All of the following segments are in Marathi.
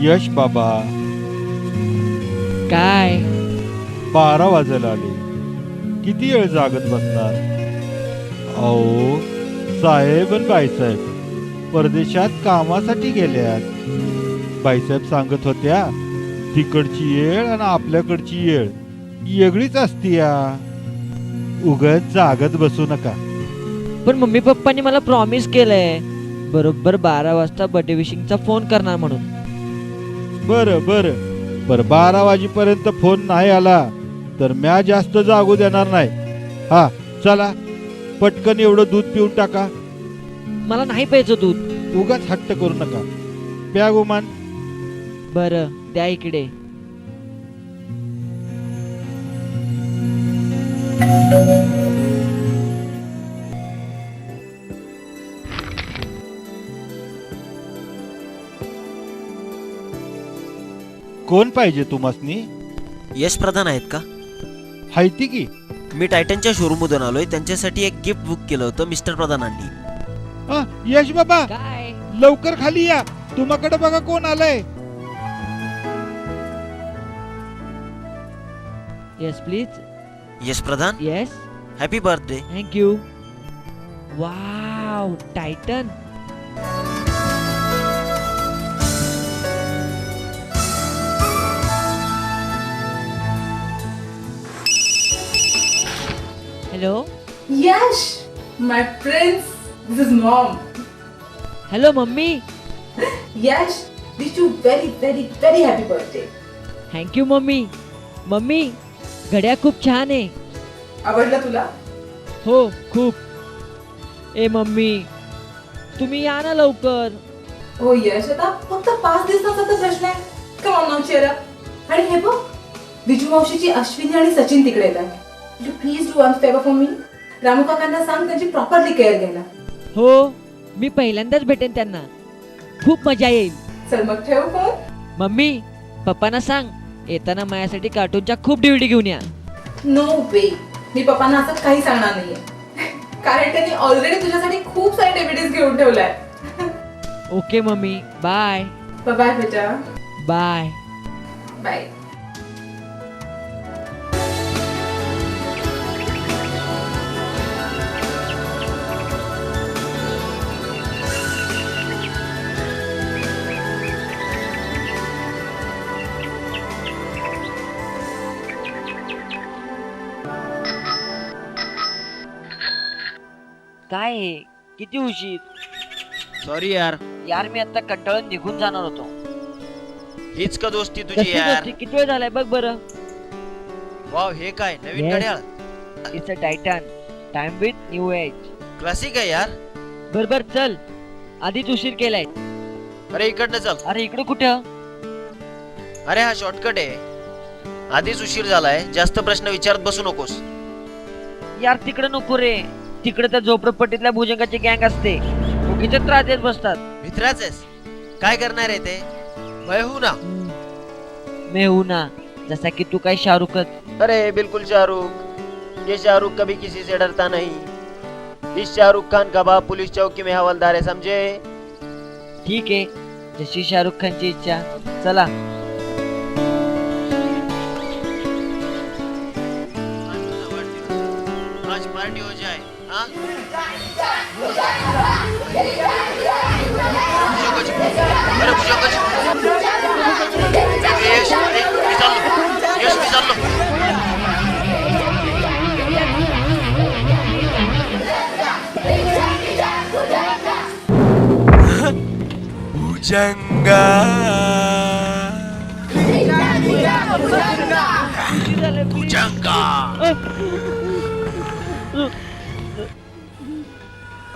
यश बाबा, काय 12 वाजायला आले. किती वेळ जागत बसणार? अहो, साहेब आणि बाईसाहेब परदेशात कामासाठी गेल्यात. बाईसाहेब सांगत होत्या तिकडची येळ आणि आपल्याकडची येळ वेगळीच असतीया. उगाच जागत बसू नका. पण मम्मी पप्पांनी मला प्रॉमिस केलंय बरोबर 12 वाजता बर्थडे विशिंगचा फोन करणार म्हणून. बरं बरं बरं, 12 वाजेपर्यंत फोन नाही आला तर म्या जास्त जागू देणार नाही. हा, चला पटकन एवढं दूध पिऊन टाका. मला नाही प्यायचं दूध. उगाच हट्ट करू नका. प्या गुमान. बरं द्या इकडे. कोण पाहिजे तुम्हासनी? यश प्रधान आहेत का? हायती की. मी टायटनच्या शोरूममधून आलोय. त्यांच्यासाठी एक गिफ्ट बुक केलं होतं मिस्टर प्रधानांनी. यश बाबा, काय लवकर खाली या. तुम्हाकडे बघा कोण आलंय. Yes please. Yash Pradhan, yes happy birthday. Thank you. Wow, Titan. Hello. Yash, my prince, this is mom. Hello mummy. Yash, wish you very happy birthday. Thank you mummy. Mummy, घड्याळ खूप छान आहे. आवडला तुला? हो खूप. ए मम्मी, तुम्ही या ना लवकर. हो यश, आता फक्त 5 दिवसाचा तर प्रश्न आहे. Come on now chair up. आणि हे बघ, विजू मावशीची अश्विनी आणि सचिन तिकडे येतात. You please do one favour for me. Ramu काकांना सांग त्यांची प्रॉपरली केअर घ्यायला. हो, मी पहिल्यांदाच भेटेन त्यांना. खूप मजा येईल. चल मग ठेव फोन. मम्मी, पप्पांना सांग येताना माझ्यासाठी कार्टूनच्या खूप DVD घेऊन या. नो वे, मी पप्पांना असं काही सांगणार नाहीये. कारण त्यांनी ऑलरेडी तुझ्यासाठी खूप सारे डीव्हीडीज घेऊन ठेवलाय. Okay mummy, bye. बाय बेटा. बाय. बाय. काय आहे? किती उशीर? सॉरी यार. यार मी आता कंटाळून निघून जाणार होतो. हीच का दोस्ती तुझी कसली यार? दोस्ती? किती वेळ झालाय बघ बरं. वाव, हे काय नवीन Yes. घड्याळ? It's a Titan, time with new age. Classic आहे यार. बर चल, आधीच उशीर केलाय. अरे इकडनं चल. अरे इकडे कुठं? अरे हा शॉर्टकट आहे. आधीच उशीर झालाय, जास्त प्रश्न विचारत बसू नकोस. यार तिकडे नको रे. तिकडे त्या झोपडपट्टीतल्या भुजंगाची गँग असते. उगीच त्रास देत बसतात. मित्राच आहेस? काय करणार आहे ते? मैं ना. मैं हूं ना. जसा की तू काय शाहरुखच. अरे बिल्कुल शाहरुख. ये शाहरुख कभी किसी से डरता नहीं. इस शाहरुख खान का बाप पुलिस चौकी में हवलदार है, समझे? ठीक आहे, जशी शाहरुख खानची इच्छा. चला. आज पार्टी हो जाए. हाँ? अरे बुझो. यश, मी चाललो. यश, मी चाललो. भुजंगा. भुजंगा.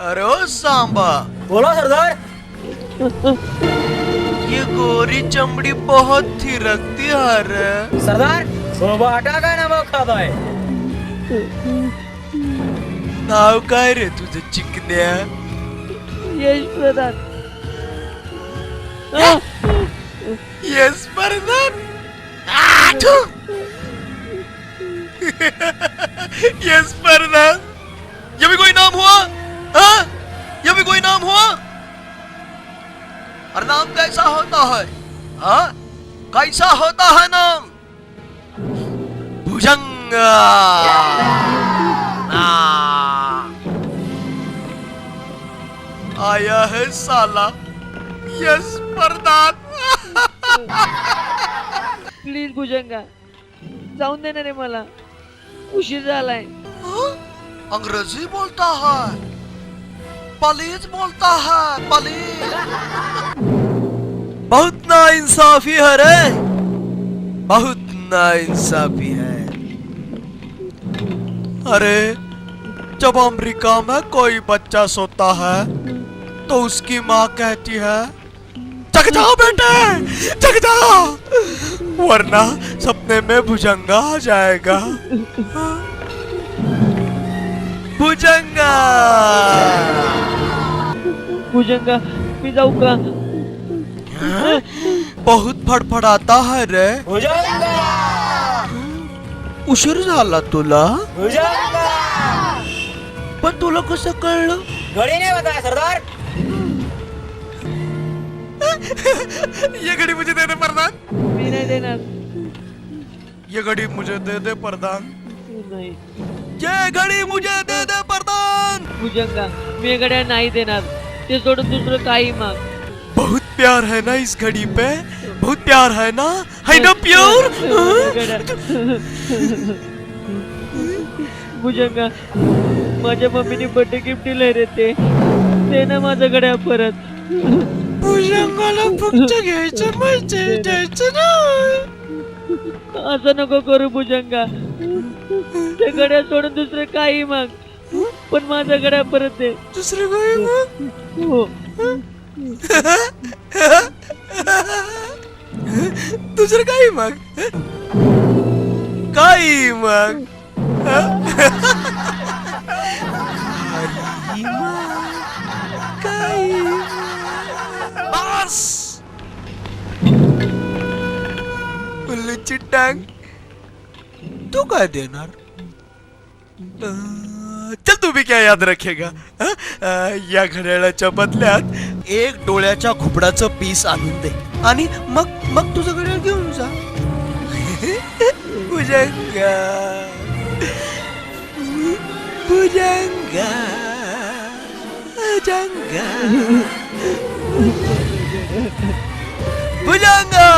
अरे ओ सांबा. बोलो सरदार. ये गोरी चमड़ी बहुत थिरकती है रे. सरदार, सोबाटा काय नाव खाताय? नाव काय रे तुझं चिकन्या? यश प्रधान. यश प्रधान. यश प्रधान, ये भी कोई नाम हुआ? हाँ? ये भी कोई नाम हुआ? और नाम कैसा होता है? हाँ? कैसा होता है नाम? भुजंग। आया है साला यस प्रधान। प्लीज भुजंगा, जाऊन दे ना रे मला, उशीर झालाय. हाँ? अंग्रेजी बोलता है, पलीज बोलता है, पलीज। बहुत नाइंसाफी है रे, बहुत नाइंसाफी है। अरे जब अमेरिका में कोई बच्चा सोता है तो उसकी माँ कहती है जग जाओ बेटे, जग जाओ, वरना सपने में भुजंगा आ जाएगा। भुजंगा। भुजंगा, मी जाऊ का? बहुत फडफडाता है रे. उशीर झाला तुला, पण तुला कसं कळलं? घड़ी नहीं बताया सरदार. ये घड़ी मुझे दे दे प्रधान, मी नाही देणार. ये घड़ी मुझे दे दे प्रधान, नाही ये घड़ी मुझे दे दे प्रधान. भुजंगा, मी गड्या नाही देणार. ते सोडून दुसरं काही माग. बहुत प्यार है ना इस घड़ी पे, बहुत प्यार है ना प्योर. भुजंगा, माझ्या मम्मीने बर्थडे गिफ्ट दिलंय रे, ते ना माझं गड्या परत. भुजंगाला फक्त घ्यायचं माहिती, द्यायचं नाही. असं नको करू भुजंगा. ते गड्या सोडून दुसरं काही माग, पण माझा गड्या परत दे. दुसरं काही मग? हो. दुसरं काही मग? काही मग? काही बस. उल्लू चिट्टांग, तू काय देणार? चल तू भी क्या याद रखेगा? या घड्याळाच्या बदल्यात एक डोळ्याच्या घुबडाचं पीस आणून दे आणि मग तुझं घड्याळ घेऊन जा. भुजंगा, भुजंगा, भुजंगा, भुजंगा.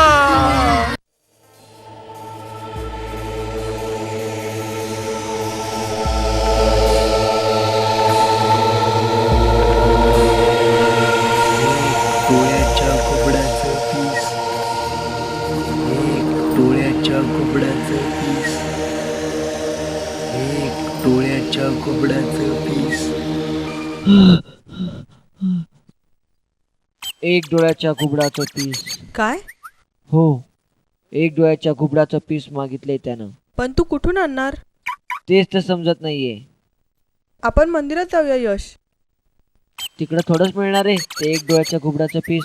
डोळ्याच्या घुबडाचं पीस, एक डोळ्याच्या घुबडाचं पीस, एक डोळ्याच्या घुबडाचं पीस. एक डोळ्याच्या घुबडाचं पीस. काय? हो, एक डोळ्याच्या घुबडाचं पीस मागितलंय त्यानं. पण तू कुठून आणणार? तेच तर समजत नाहीये. आपण मंदिरात जाऊया यश. तिकडं थोडंच मिळणार आहे ते एक डोळ्याच्या घुबडाचं पीस.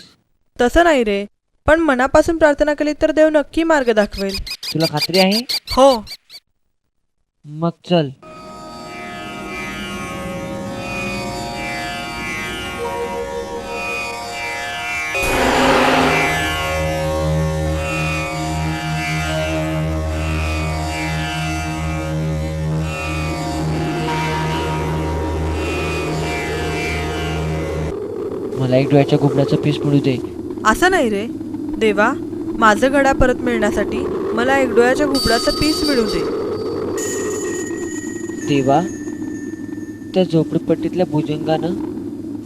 तसं नाही रे, पण मनापासून प्रार्थना केली तर देव नक्की मार्ग दाखवेल. तुला खात्री आहे? हो. मग चल. मला एक डोळ्याच्या घुबडाचं पीस मिळू दे. असं नाही रे देवा, माझं घड्याळ परत मिळण्यासाठी मला एक डोळ्याच्या घुबडाचं पीस मिळू दे. देवा, त्या झोपडपट्टीतल्या भुजंगानं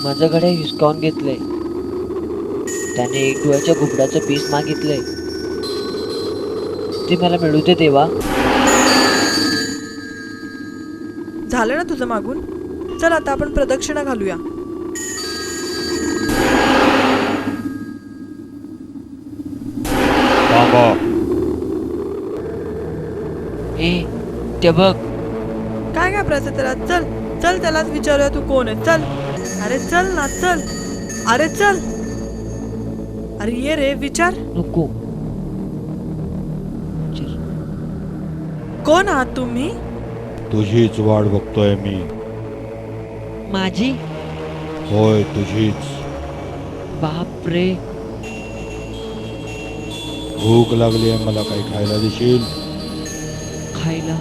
माझं घड्याळ हिसकावून घेतलंय. त्याने एक डोळ्याच्या घुबडाचं पीस मागितलंय, ते मला मिळू दे देवा. झालं ना तुझं मागून? चल आता आपण प्रदक्षिणा घालूया. ए, ते बघ. काय घाबरायचं त्याला? चल चल, त्यालाच विचारूया तू कोण आहे. चल, अरे चल ना, चल, अरे चल, अरे ये रे, विचार. नको. कोण आहात तुम्ही? तुझीच वाट बघतोय मी. माझी? होय, तुझीच. बाप रे, भूक लागली आहे, मला काही खायला देशील? खायला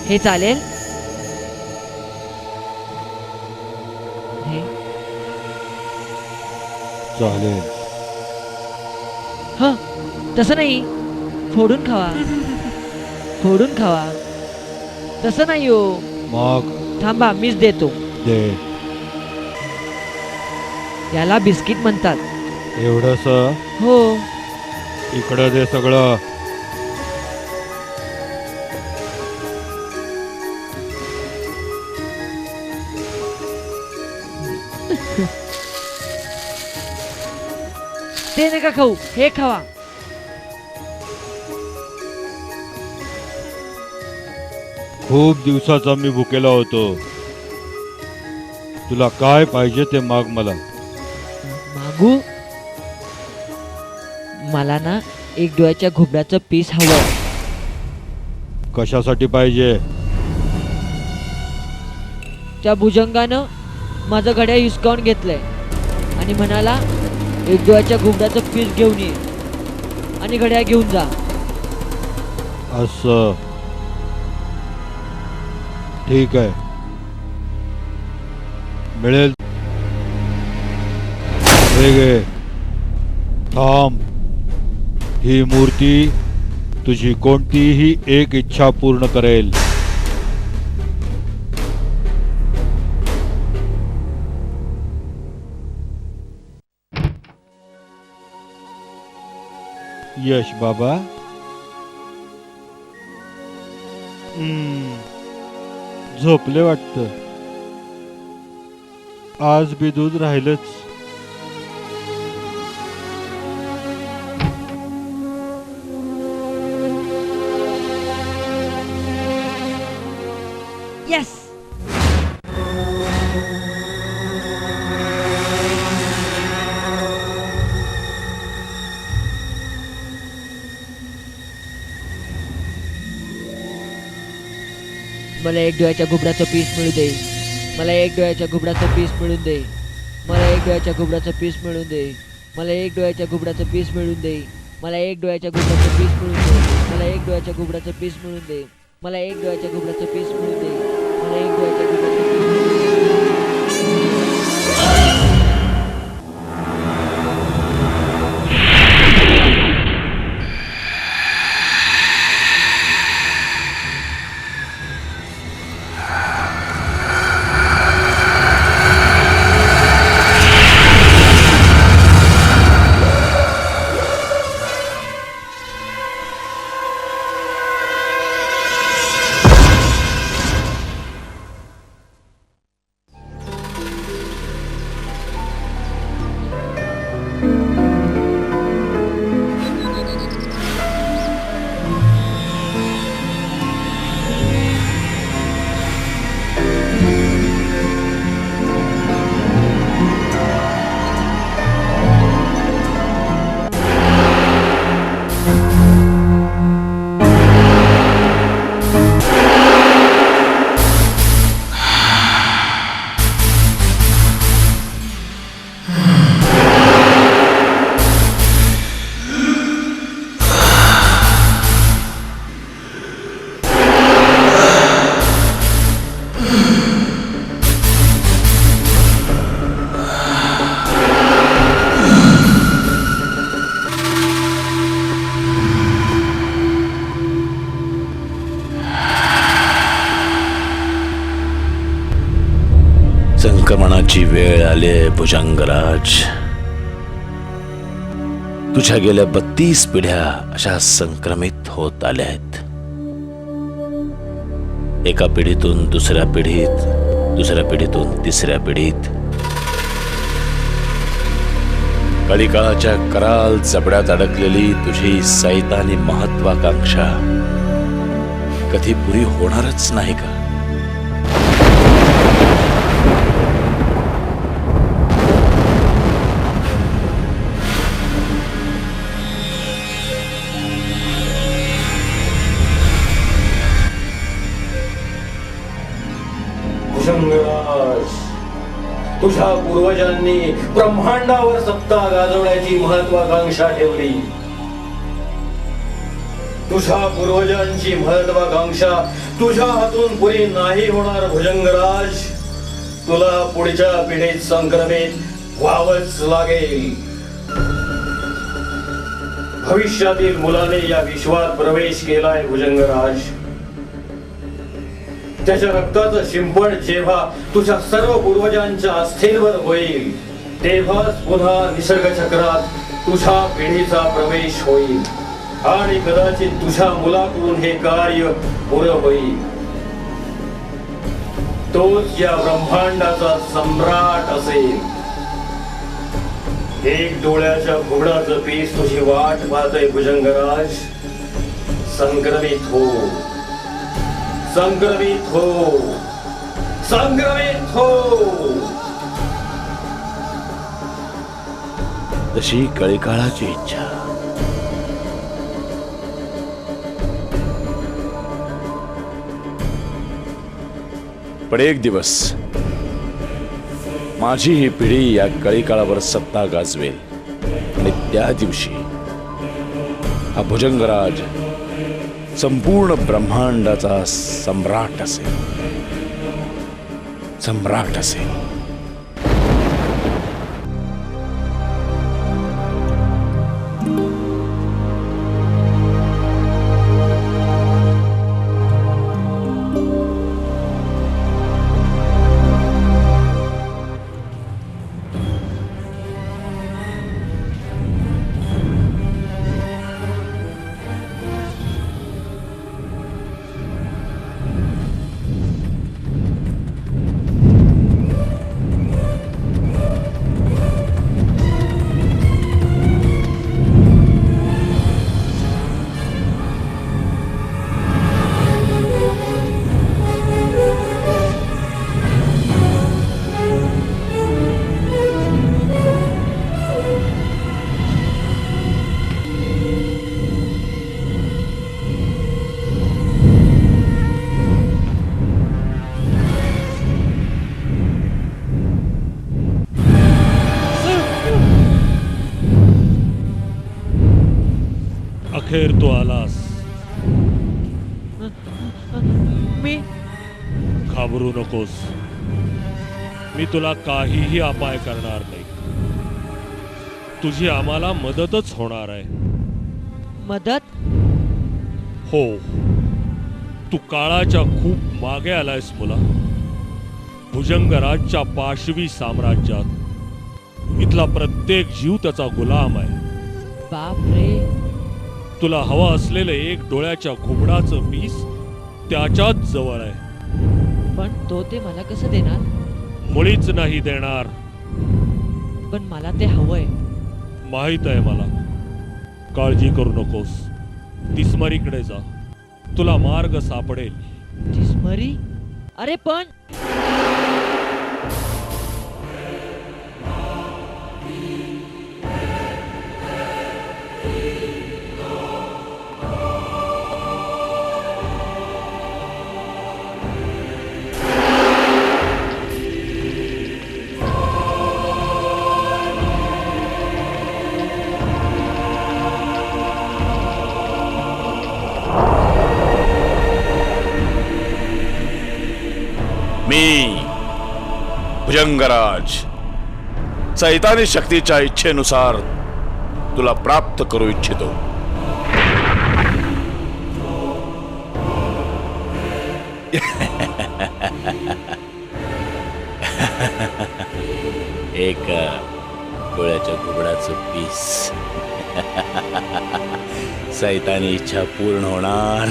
हे चालेल? हे चालेल. ह तसं नाही, फोडून खावा. फोडून खावा, तसं नाही हो. मग थांबा, मीच देतो. दे. याला बिस्किट म्हणतात. एवढंस? हो. इकडं दे सगळं. ते नका खाऊ, हे खावा. खूप दिवसाचा मी भुकेला होतो. तुला काय पाहिजे ते माग मला. मागू? मला ना एक डोळ्याच्या घुबडाचं पीस हवं. कशासाठी पाहिजे? त्या भुजंगानं माझं घड्याळ हिसकावून घेतलंय आणि म्हणाला एक डोळ्याच्या घुबडाचं पीस घेऊन ये आणि घड्याळ घेऊन जा. असं? ठीक आहे, मिळेल. हे घे. थांब. ही मूर्ती तुझी कोणतीही एक इच्छा पूर्ण करेल. यश बाबा. झोपले वाटतं. आज बी दूध राहिलंच. यस. मला एक डोळ्याच्या घुबडाचं पीस मिळू दे. मला एक डोळ्याच्या घुबडाचं पीस मिळून दे. मला एक डोळ्याच्या घुबडाचं पीस मिळून दे. मला एक डोळ्याच्या घुबडाचं पीस मिळून दे. मला एक डोळ्याच्या घुबडाचं पीस मिळून दे. मला एक डोळ्याच्या घुबडाचं पीस मिळून दे. मला एक डोळ्याच्या घुबडाचं पीस मिळून दे. मला एक डोळ्याच्या घुबडाचं संक्रमणाची वेळ आले भुजंगराज. तुझ्या गेल्या 32 पिढ्या अशा संक्रमित होत आल्या आहेत. एका पिढीतून दुसऱ्या पिढीत, दुसऱ्या पिढीतून तिसऱ्या पिढीत. कलिकाळाच्या कराल जबड्यात अडकलेली तुझी सैतानी महत्वाकांक्षा कधी पुरी होणारच नाही का? तुझ्या पूर्वजांनी ब्रह्मांडावर सत्ता गाजवण्याची महत्वाकांक्षा ठेवली. तुझ्या पूर्वजांची महत्वाकांक्षा तुझ्या हातून पुरी नाही होणार भुजंगराज. तुला पुढच्या पिढीत संक्रमित व्हावंच लागेल. भविष्यातील मुलाने या विश्वात प्रवेश केलाय भुजंगराज. त्याच्या रक्ताचं शिंपण जेव्हा तुझ्या सर्व पूर्वजांच्या अस्थींवर होईल तेव्हाच पुन्हा निसर्ग चक्रात तुझ्या पिढीचा प्रवेश होईल आणि कदाचित तुझ्या मुलाकडून हे कार्य पुरं होईल. तोच या ब्रह्मांडाचा सम्राट असेल. एक डोळ्याच्या घुबडाचं पीस तुझी वाट पाहतय भुजंगराज. संक्रमित हो, संक्रमित हो, संक्रमित हो. तशी कळीकाळाची इच्छा. पण एक दिवस माझी ही पिढी या कळीकाळावर सत्ता गाजवेल आणि त्या दिवशी हा भुजंगराज संपूर्ण ब्रह्मांडाचा सम्राट असेल. सम्राट असेल. अखेर तू आलास. मी घाबरू नकोस. मी तुला काहीही अपाय करणार नाही. तुझी आम्हाला मदतच होणार आहे. मदत? हो. तू काळाच्या खूप मागे आलायस मुला. भुजंगराजच्या पाशवी साम्राज्यात इथला प्रत्येक जीव त्याचा गुलाम आहे. बाप रे. तुला हवं असलेलं एक डोळ्याच्या घुबडाचं पीस त्याच्याच जवळ आहे. पण तो ते मला कसं देणार? मुळीच नाही देणार. पण मला ते हवंय. माहित आहे मला. काळजी करू नकोस. तिस्मरीकडे जा. तुला मार्ग सापडेल. तिस्मरी? अरे पण मी भुजंगराज सैतानी शक्तीच्या इच्छेनुसार तुला प्राप्त करू इच्छितो. एक डोळ्याच्या घुबडाचं पीस. सैतानी इच्छा पूर्ण होणार.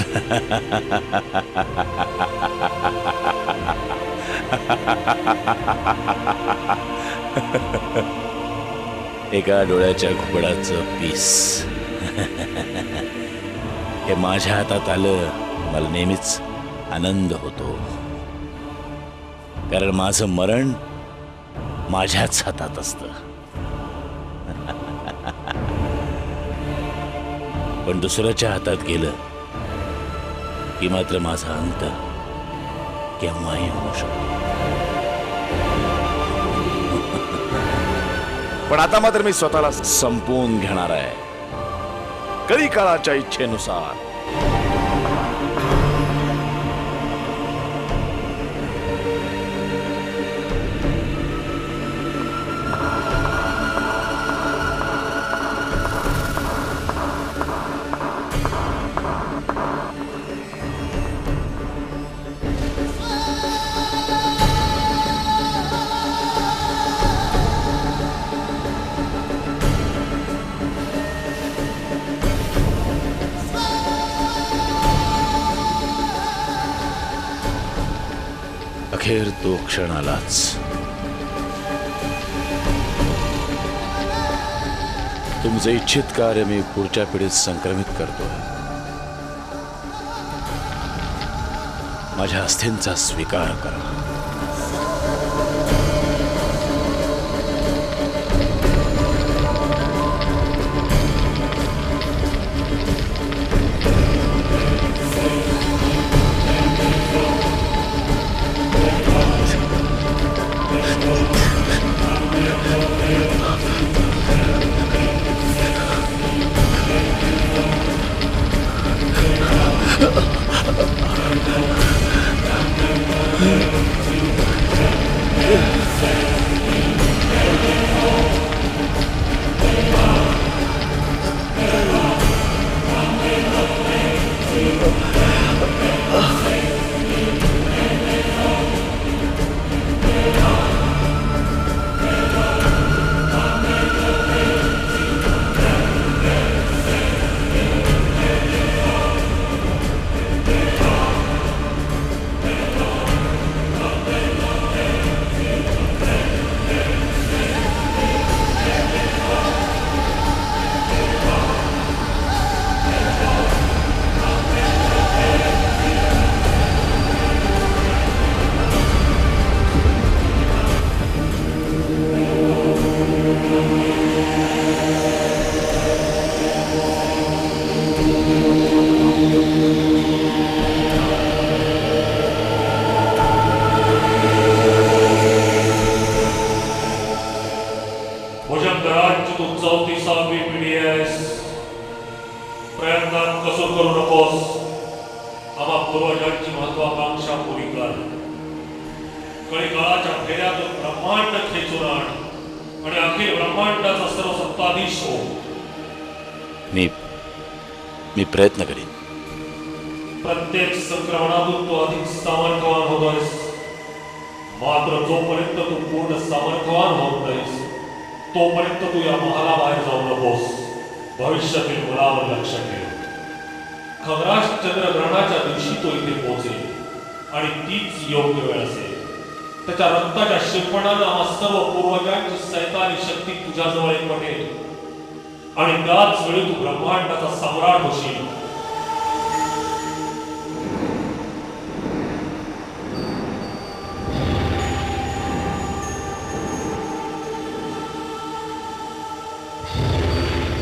एका डोळ्याच्या घुबडाचं पीस. हे माझ्या हातात आलं मला नेहमीच आनंद होतो. कारण माझं मरण माझ्याच हातात असतं. पण दुसऱ्याच्या हातात गेलं की मात्र माझा अंत केव्हाही होऊ शकतो. पण आता मात्र मी स्वतःला संपवून घेणार आहे, कधी काळाच्या इच्छेनुसार. अखेर तो क्षण आलाच. तुमचं इच्छित कार्य मी पुढच्या पिढीत संक्रमित करतो. माझ्या अस्थींचा स्वीकार करा. भुजंगराज तू 34वी पिढी आहेस. प्रयत्नात कसो करू नकोस. आम्हा पूर्वजांची महत्वाकांक्षा पुरी कर. कळीकाळाच्या फेऱ्यातून ब्रह्मांड खेचून आण आणि अखिल ब्रह्मांडाचा सर्व सत्ताधीश हो. मी प्रयत्न करीन. प्रत्येक संक्रमणातून तू अधिक सामर्थ्यवान होतोयस. मात्र जोपर्यंत तू पूर्ण सामर्थ्यवान होत नाहीस तोपर्यंत तू या महालाबाहेर जाऊ नकोस. भविष्यातील मुलावर लक्ष ठेव. खग्रास चंद्रग्रहणाच्या दिवशी तो इथे पोहोचेल आणि तीच योग्य वेळ असेल. त्याच्या रक्ताच्या शिंपणानं आम्हा सर्व पूर्वजांची सैतानी शक्ती तुझ्याजवळ एकवटेल आणि त्याच वेळी तू ब्रह्मांडाचा सम्राट होशील.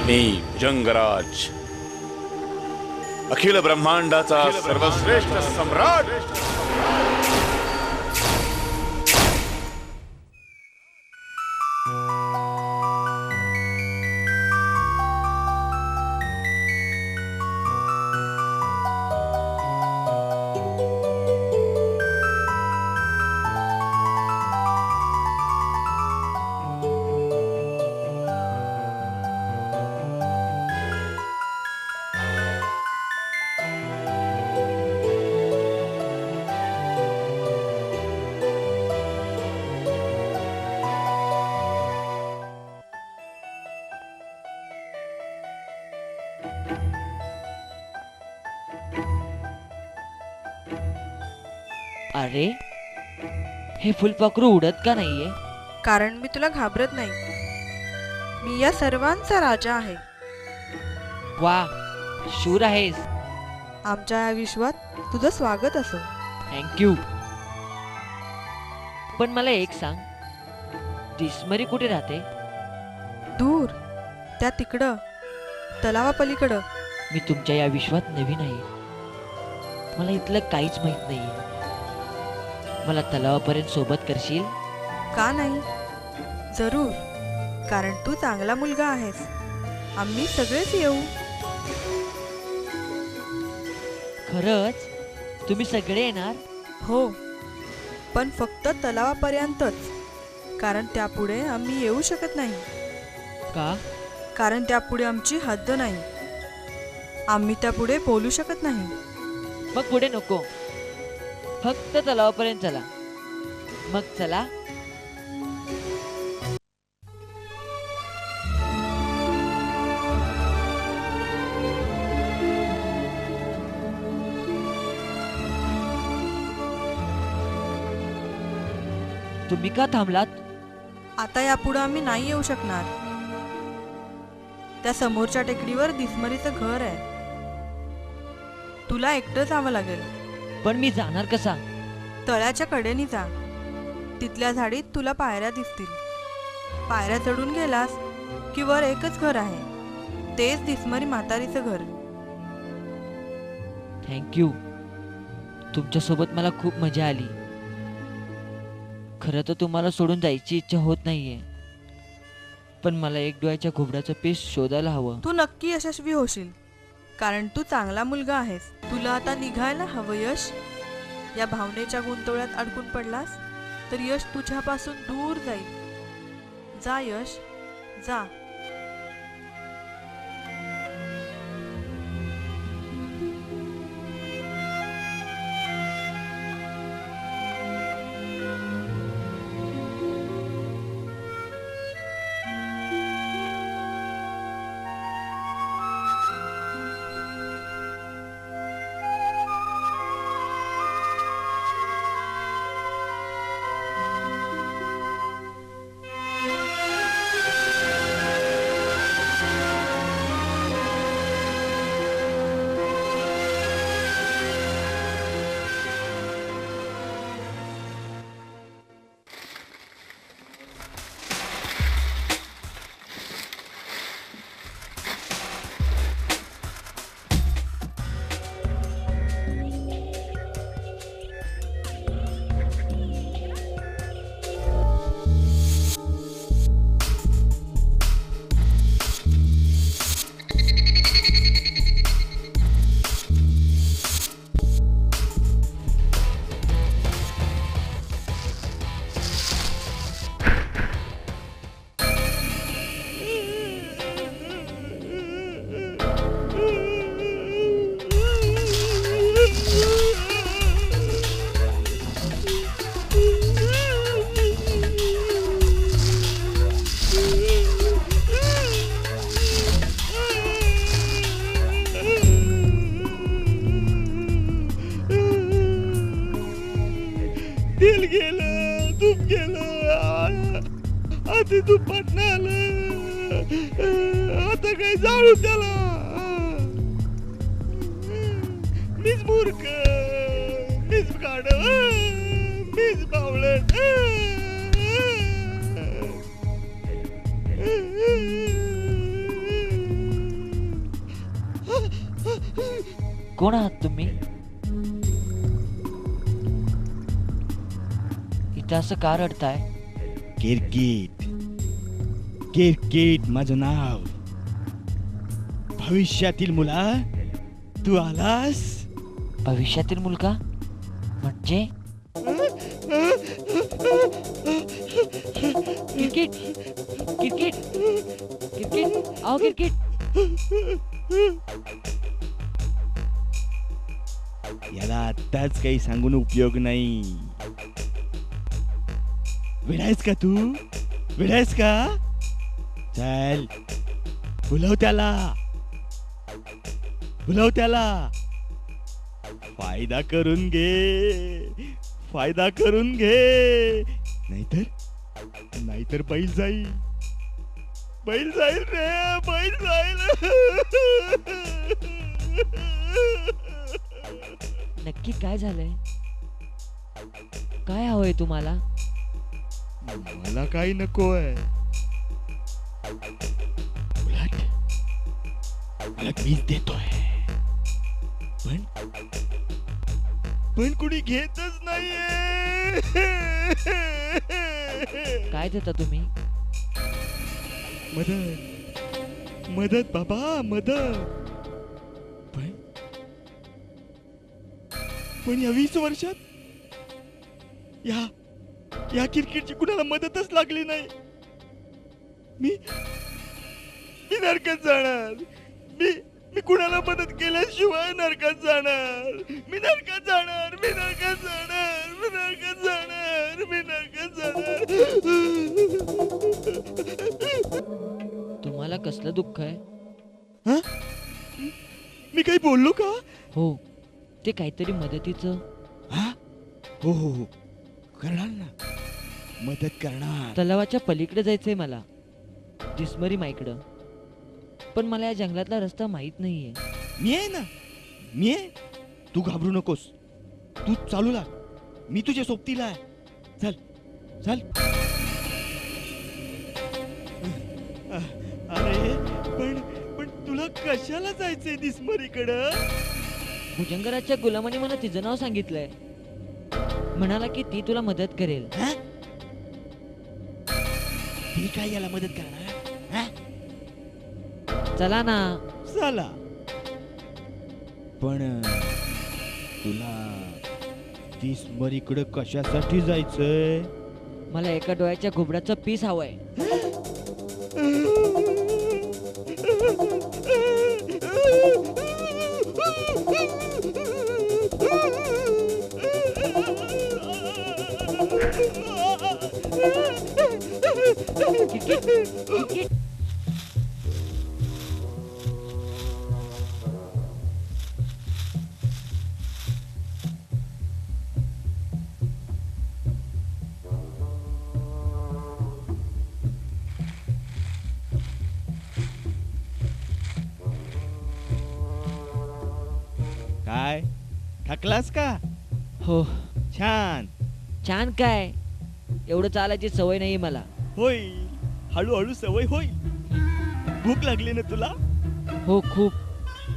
मी भुजंगराज, अखिल ब्रह्मांडाचा सर्वश्रेष्ठ सम्राट. अरे हे फुलपाखरू उडत का नाहीये? कारण मी तुला घाबरत नाही. मी या सर्वांचा राजा आहे. वा, शूर आहेस. आमच्या या विश्वात तुझं स्वागत असो. थँक्यू. पण मला एक सांग, डिस्मरी कुठे राहते? दूर, त्या तिकडं तलावापलीकडं. मी तुमच्या या विश्वात नवीन आहे. मला इथलं काहीच माहित नाहीये. मला तलावापर्यंत सोबत करशील? का नाही, जरूर. कारण तू चांगला मुलगा आहेस. आम्ही सगळेच येऊ. खरंच तुम्ही सगळे येणार? हो, पण फक्त तलावापर्यंतच, कारण त्यापुढे आम्ही येऊ शकत नाही. का? कारण त्यापुढे आमची हद्द नाही. आम्ही त्यापुढे बोलू शकत नाही. मग पुढे नको, फक्त तलावापर्यंत चला. मग चला. तुम्ही का थांबलात? आता यापुढे आम्ही नाही येऊ शकणार. त्या समोरच्या टेकडीवर दिसमरीचं घर आहे. तुला एकटं जावं लागेल. पण मी जाणार कसा? तळ्याच्या कडेने जा. तिथल्या झाडीत तुला पायऱ्या दिसतील. पायऱ्या चढून गेलास की वर एकच घर आहे, तेच दिसमरी म्हातारीचं घर. थँक्यू. तुमच्यासोबत मला खूप मजा आली. खरं तर तुम्हाला सोडून जायची इच्छा होत नाहीये, पण मला एक डोळ्याच्या घुबडाचं पीस शोधायला हवं. तू नक्की यशस्वी होशील, कारण तू चांगला मुलगा आहेस. तुला आता निघायला हवं. यश, या भावनेच्या गुंतवळ्यात अडकून पडलास तर यश तुझ्यापासून दूर जाईल. जा यश, जा. दिल गेलं, दूध गेलं, आधी तू पटणं आलं, आता काही जाळू त्याला. मीच मूर्ख, मीच गाढव, मीच बावळट. कोण आहात तुम्ही? इथं असं का रडताय? किरकिट, किरकिट माझं नाव. भविष्यातील मुला, तू आलास? भविष्यातील मुलगा म्हणजे? किरकिट, किरकिट, किरकिट, आओ किरकिट. याला आत्ताच काही सांगून उपयोग नाही. वेडायस का तू? वेडायस का? चल, बोलव त्याला, बोलव त्याला. फायदा करून घे, फायदा करून घे. नाहीतर बैल जाईल, बैल जाईल रे, बैल जाईल. नक्की काय झालंय? काय हवंय तुम्हाला? मला काही नकोय. उलट मीच देतोय, पण कुणी घेतच नाहीये. काय देता तुम्ही? मदत मदत बाबा मदत. पण या 20 वर्षात या क्रिकेटची कुणाला मदतच लागली नाही. मी नरकात जाणार. मी कुणाला मदत केल्याशिवाय नरकात जाणार. मी नरकात जाणार. तुम्हाला कसलं दुःख आहे? हा? मी काही बोललो का? हो, ते काहीतरी मदतीचं. हो हो हो, करणार ना, मदत करणार. तलावाच्या पलीकडे जायचंय मला, डिस्मरी माईकडं. पण मला या जंगलातला रस्ता माहित नाहीये. मी आहे ना, मी आहे. तू घाबरू नकोस, तू चालू लाग, मी तुझ्या सोबतीला आहे. चल चल. अरे पण तुला कशाला जायचंय डिस्मरीकडं? भुजंगराच्या गुलामाने मला तिचं नाव सांगितलंय. म्हणाला की ती तुला मदत करेल. ती काय याला मदत करणार? चला ना. चला. पण तुला डिस्मरीकडे कशासाठी जायचंय? मला एका डोळ्याच्या घुबडाचं पीस हवंय. काय थकलास का? हो. छान. छान काय, एवढं चालायची सवय नाही मला. होईल, हळूहळू सवय होईल. भूक लागली ना तुला? हो खूप.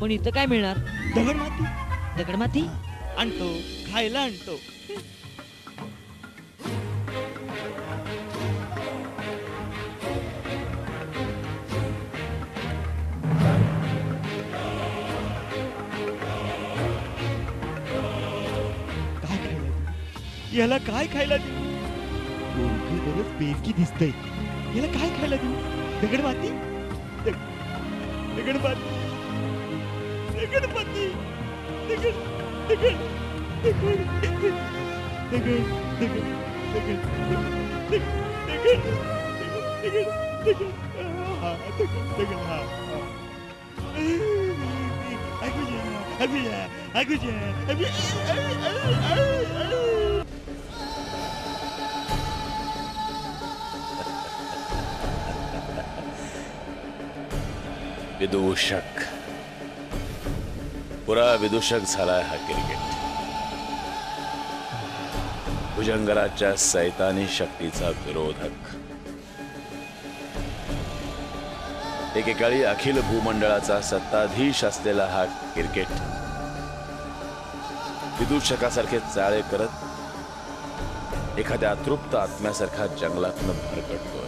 पण इथं काय मिळणार? दगडमाती. दगडमाती आणतो, खायला आणतो. याला काय खायला देऊ? पोरगी बरंच बेरकी दिसतंय. याला काय खायला देऊ? दगडमाती. दगडमाती. दगडमाती. दगड दगड दगड दगड दगड दगड दगड दगड दगड हा दगड दगड हा. अभिया विदूषक, पुरा विदूषक झालाय हा क्रिकेट. भुजंगराच्या सैतानी शक्तीचा विरोधक. एकेकाळी अखिल भूमंडळाचा सत्ताधीश असलेला हा क्रिकेट विदूषकासारखे चाळे करत एखाद्या अतृप्त आत्म्यासारखा जंगलातनं भरकटतोय.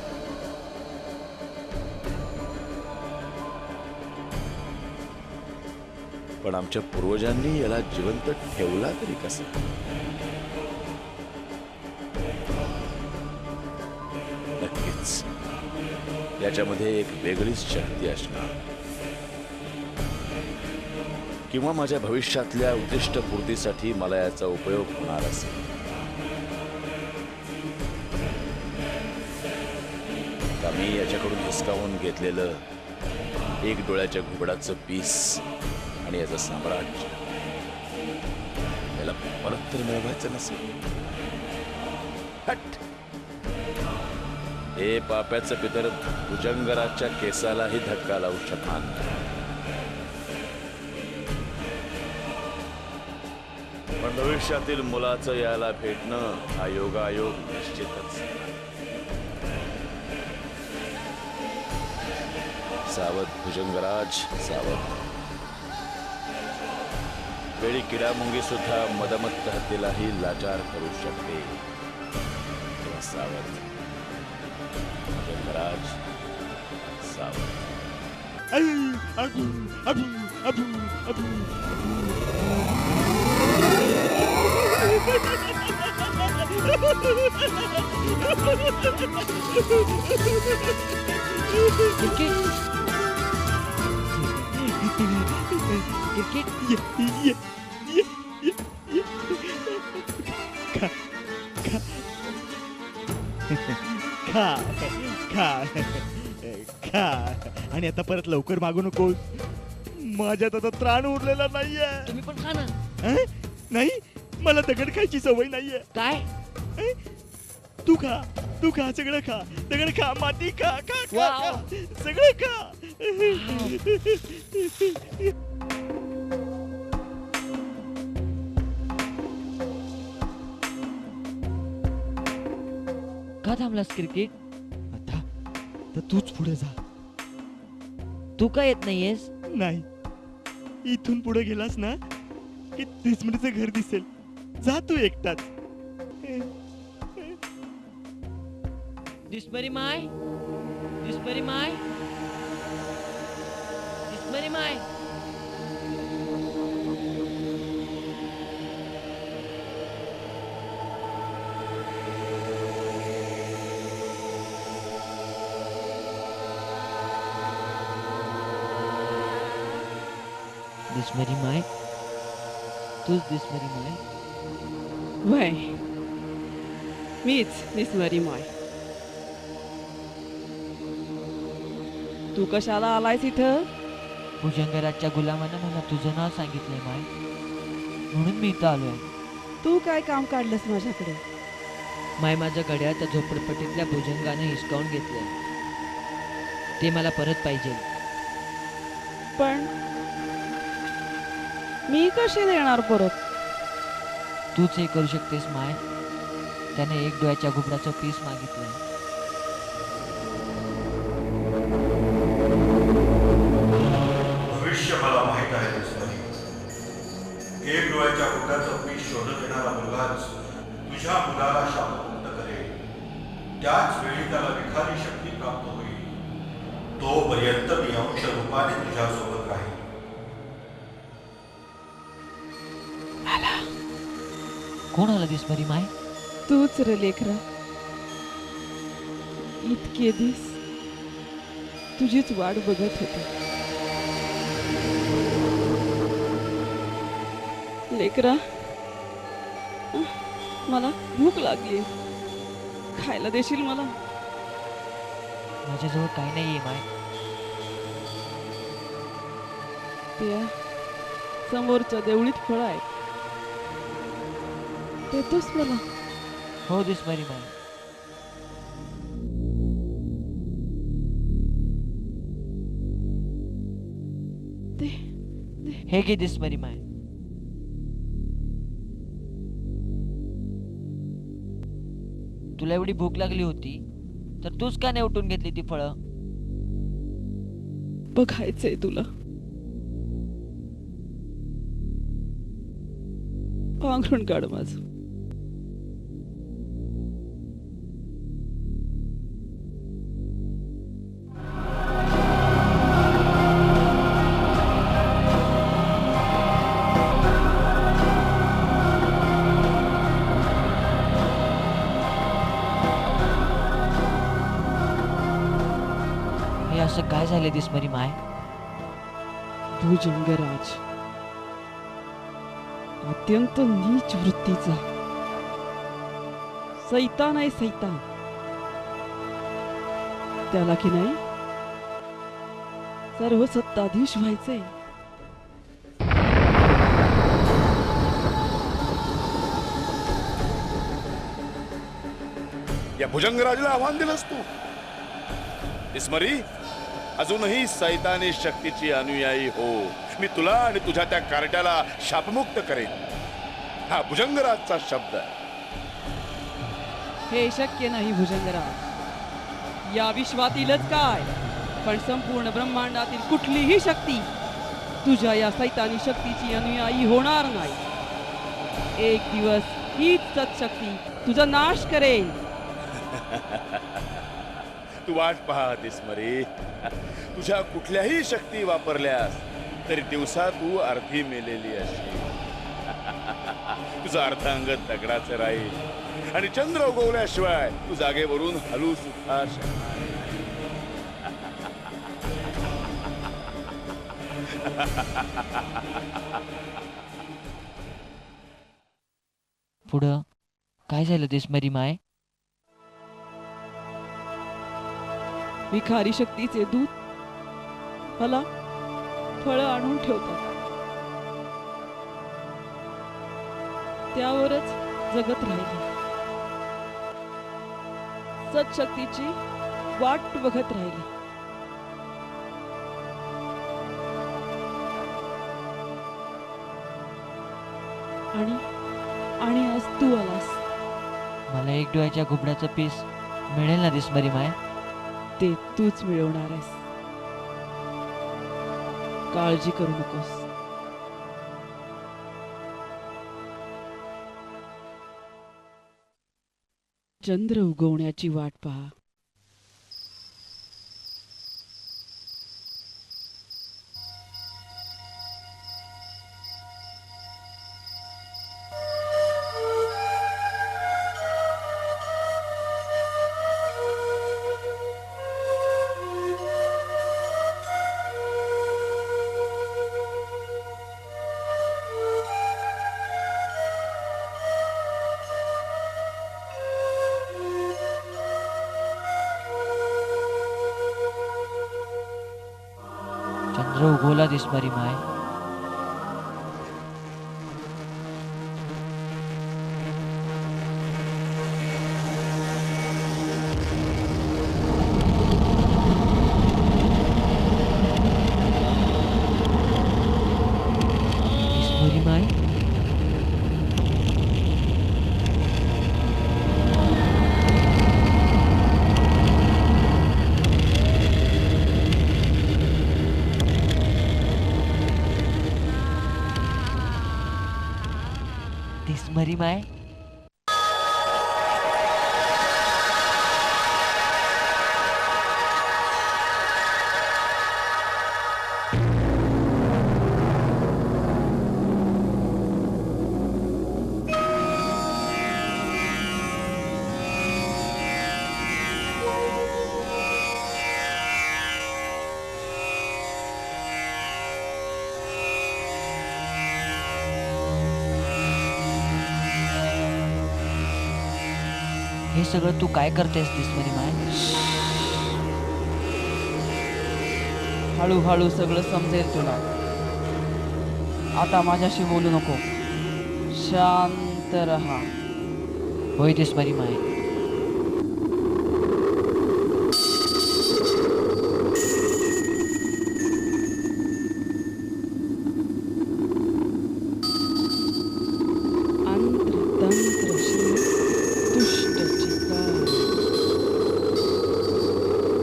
पण आमच्या पूर्वजांनी याला जिवंत ठेवला तरी कसा? नक्कीच याच्यामध्ये एक वेगळीच शक्ती असणार, किंवा माझ्या भविष्यातल्या उद्दिष्ट पूर्तीसाठी मला याचा उपयोग होणार असेल. का मी याच्याकडून हिसकावून घेतलेलं एक डोळ्याच्या घुबडाचं पीस आणि याचं साम्राज्य याला परत तर मिळवायचं नसेल. हट. हे पाप्याचं पितर भुजंगराच्या केसालाही धक्का लावू शकणार नाही. पण भविष्यातील मुलाचं याला भेटणं हा योगायोग निश्चितच. सावध भुजंगराज, सावध. वेळी किडामुंगी सुद्धा मदमत्त हत्तीलाही लाचार करू शकते. सावध भुजंगराज, सावध. खा खा खा आणि आता परत लवकर मागू नकोस. माझ्यात आता त्राण उरलेला नाहीये. तुम्ही पण खा ना. नाही, मला दगड खायची सवय नाहीये. काय? तू खा, तू खा, सगळं खा, दगड खा, माती खा, खा खा वाव. खा, सगळं खा. का थांबलास क्रिकेट? आता तर तूच पुढे जा. तू का येत नाहीयेस? नाही, इथून पुढे गेलास ना की दिसमडीचं घर दिसेल. जा तू एकटाच. दिसमरी माय, दिसमरी माय, दिसमरी माय. दिसमरी माय, तूच दिसमरी माय. वय मीच दिसमरी माय. तू कशाला आलायस इथं? भुजंगराजच्या गुलामानं मला तुझं नाव सांगितलंय माय, म्हणून मी इथं आलोय. तू काय काम काढलंस माझ्याकडे? माय, माझं घड्याळ त्या झोपडपट्टीतल्या भुजंगानं हिसकावून घेतलंय. ते मला परत पाहिजे. पण मी कसे देणार परत? तूच हे करू शकतेस माय. त्याने एक डोळ्याच्या घुबडाचं पीस मागितलंय. भविष्य मला माहित आहे. एक डोळ्याच्या घुबडाचं पीस शोधत येणारा मुलगाच तुझ्या मुलाला शापमुक्त करेल. त्याच वेळी त्याला विखारी शक्ती प्राप्त होईल. तोपर्यंत मी अंश रूपाने तुझ्या सोबत राहील. कोण आलं दिसमरी माय? तूच रे लेकरा. इतके दिस तुझीच वाट बघत होते. लेकरा, मला भूक लागली. खायला देशील मला? माझ्याजवळ काही नाहीये माय. त्या समोरच्या देवळीत फळ आहेत, देतोस मला? हो दिसमरी माय. हे घे दिसमरी माय. तुला एवढी भूक लागली होती तर तूच का नाही उठून घेतली ती फळं? बघायचंय तुला. पांघरून काढ माझं. हे असं काय झालं दिसमरी माय? भुजंगराज अत्यंत नीच वृत्तीचा सैतान आहे. सैतान. त्याला की नाही सर्व सत्ताधीश व्हायचंय. या भुजंगराजला आव्हान दिलंस तू? इस्मरी, अजूनही सैतानी शक्तीची अनुयायी हो. मी तुला आणि तुझ्या त्या कार्ट्याला शापमुक्त करेन. हा भुजंगराजचा शब्द आहे. हे शक्य नाही भुजंगराज. या विश्वातीलच काय, पण संपूर्ण ब्रह्मांडातील कुठलीही शक्ती तुझ्या या सैतानी शक्तीची अनुयायी होणार नाही. एक दिवस हीच सत्शक्ती तुझा नाश करेल. तू वाट पाहत स्मरी. तुझ्या कुठल्याही शक्ती वापरल्यास तरी दिवसा तू अर्धी मेलेली अशी. तुझं अर्धांग दगडाचं राहील आणि चंद्र उगवल्याशिवाय तू जागेवरून हलू सुद्धा शकणार. पुढं काय झालं ते स्मरी माय? विखारी शक्तीचे दूत मला फळं आणून ठेवतात, त्यावरच जगत राहिली. सत्शक्तीची वाट बघत राहिली. आणि आज तू आलास. मला एक डोळ्याच्या घुबडाचं पीस मिळेल ना स्मरी माय? ते तूच मिळवणार आहेस, काळजी करू नकोस. चंद्र उगवण्याची वाट पहा. चंद्र उगवला स्मरी माय. स्मरी माय, स्मरी माय. हे सगळं तू काय करतेस स्मरी माय? हळूहळू सगळं समजेल तुला. आता माझ्याशी बोलू नको, शांत रहा. होय स्मरी माय.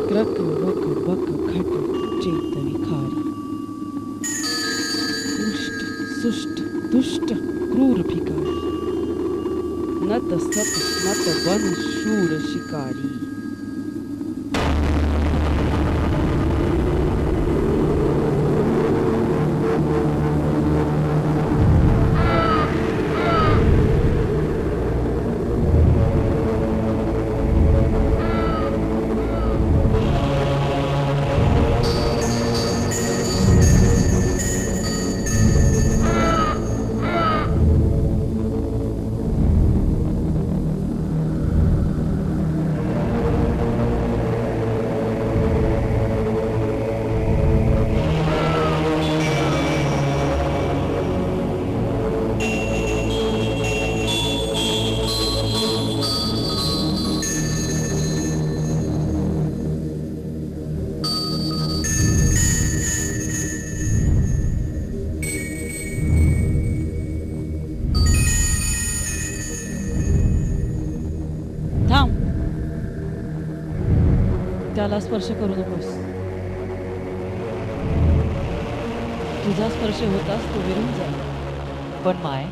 क्रक वक बक खट चेत विखारी. उष्ट सुष्ट दुष्ट क्रूर भिकारी. नत सत नत वन शूर शिकारी. त्याला स्पर्श करू नकोस. तुझा स्पर्श होताच तो विरून जाईल. पण माय,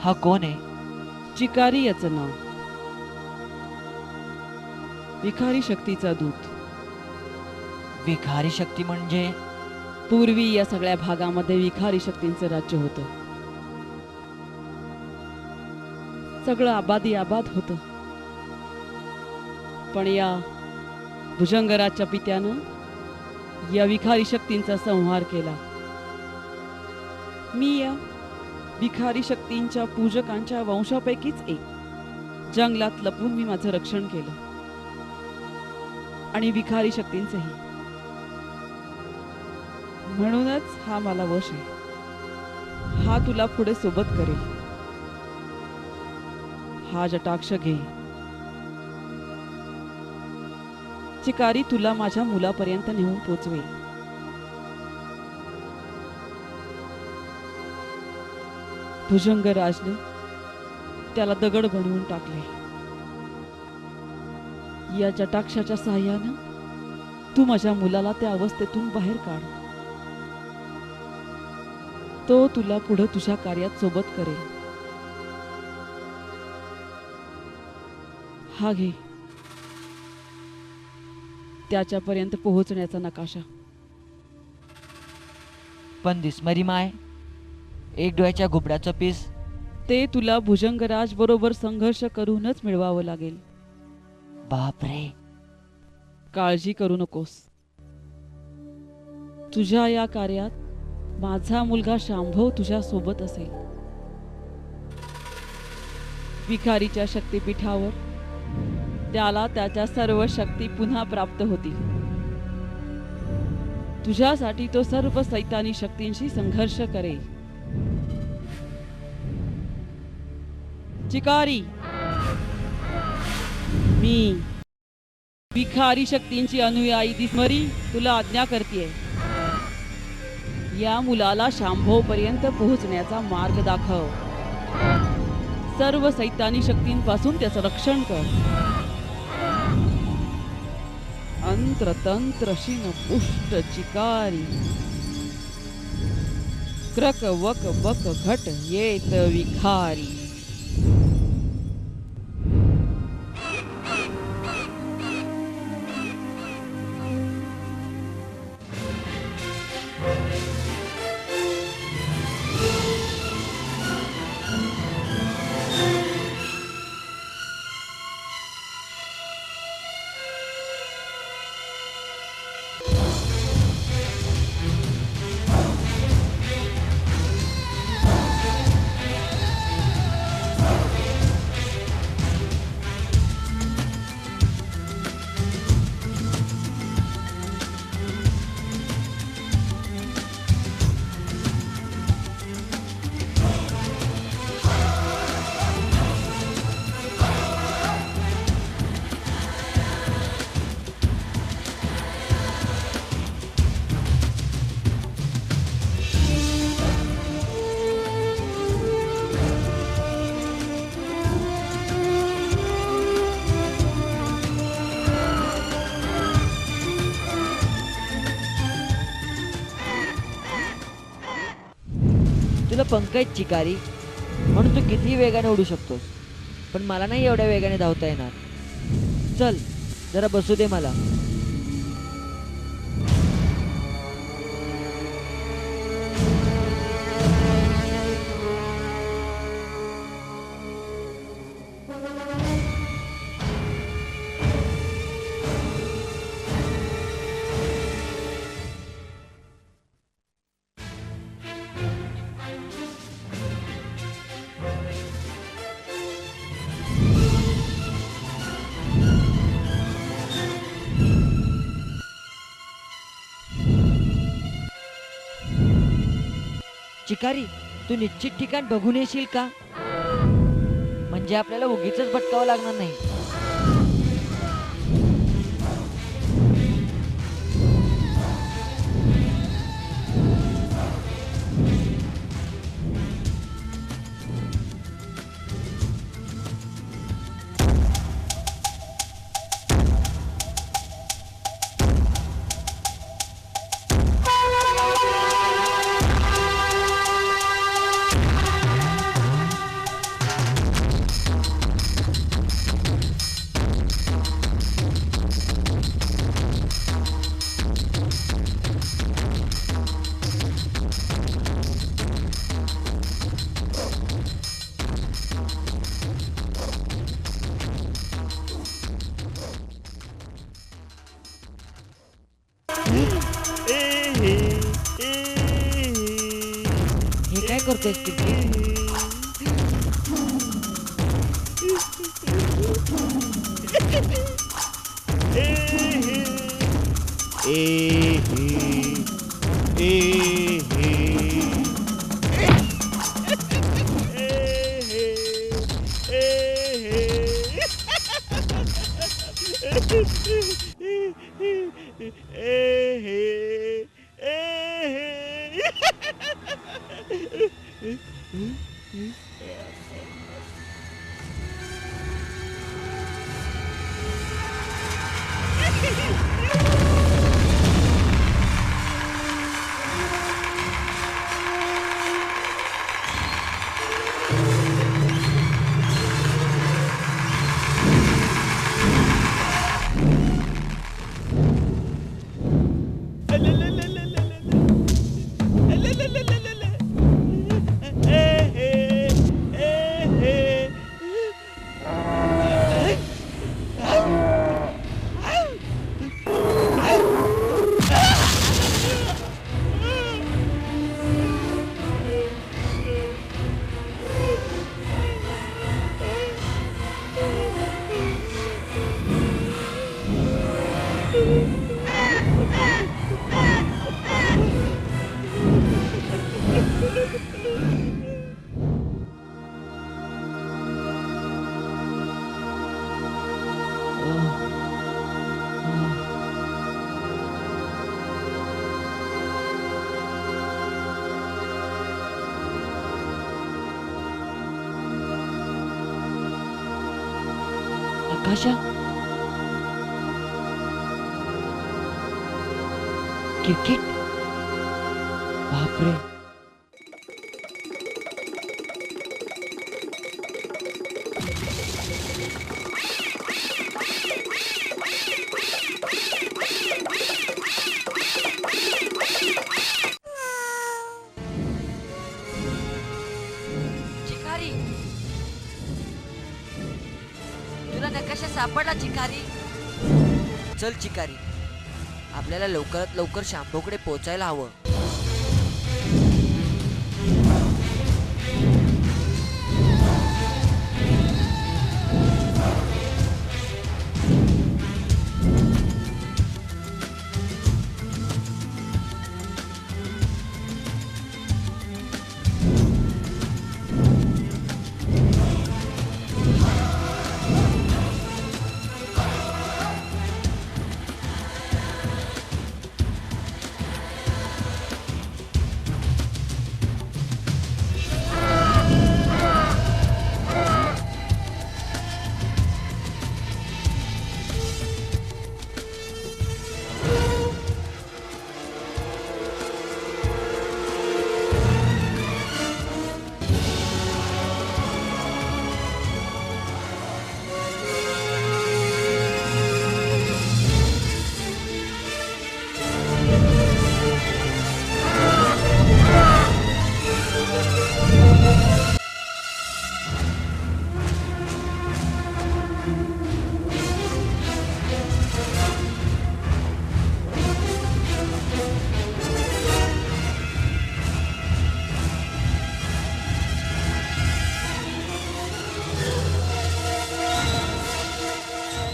हा कोण आहे? चिकारी याचं नाव. विखारी शक्तीचा दूत. विखारी शक्ती म्हणजे? पूर्वी या सगळ्या भागामध्ये विखारी शक्तींचं राज्य होतं. सगळं आबादी आबाद होतं. पण या भुजंगराजच्या पित्यानं या विखारी शक्तींचा संहार केला. मी या विखारी शक्तींच्या पूजकांच्या वंशापैकीच एक. जंगलात लपून मी माझं रक्षण केलं आणि विखारी शक्तींचंही. म्हणूनच हा मला वश आहे. हा तुला पुढे सोबत करेल. हा जटाक्ष घे. चिकारी तुला माझ्या मुलापर्यंत नेऊन पोचवेल. भुजंगराजने त्याला दगड बनवून टाकले. या जटाक्षाच्या साह्यानं तू माझ्या मुलाला त्या अवस्थेतून बाहेर काढ. तो तुला पुढे तुझ्या कार्यात सोबत करेल. हा घे त्याच्यापर्यंत पोहोचण्याचा नकाशा. पण दिसमरी माय, एक डोळ्याच्या घुबडाचं पीस? ते तुला भुजंगराज बरोबर संघर्ष करूनच मिळवावं लागेल. बापरे. काळजी करू नकोस. तुझ्या या कार्यात माझा मुलगा शांभव तुझ्या सोबत असेल. विखारीच्या शक्तिपीठावर त्याला त्याच्या सर्व शक्ती पुन्हा प्राप्त होतील. तुझ्यासाठी तो सर्व सैतानी शक्तींशी संघर्ष करेल. चिकारी, मी विखारी शक्तींची अनुयायी दिसमरी तुला आज्ञा करतेय. या मुलाला शांभव पर्यंत पोहोचण्याचा मार्ग दाखव. सर्व सैतानी शक्तींपासून त्याचं रक्षण कर. अंत्र तंत्र शिन पुष्ट चिकारी, क्रक वक बक घट येत विखारी. तुला पंख आहेत चिकारी, म्हणून तू किती वेगाने उडू शकतोस. पण मला नाही एवढ्या वेगाने धावता येणार. चल जरा बसू दे मला. चिकारी, तू निश्चित ठिकाण बघून येशील का? म्हणजे आपल्याला उगीच भटकावं लागणार नाही. करतोयस किरकिर? आकाशा, क्रिकेट, बापरे. चिकारी, तुला नकाशा सापडला चिकारी? चल चिकारी, आपल्याला लवकरात लवकर शांभूकडे पोहोचायला हवं.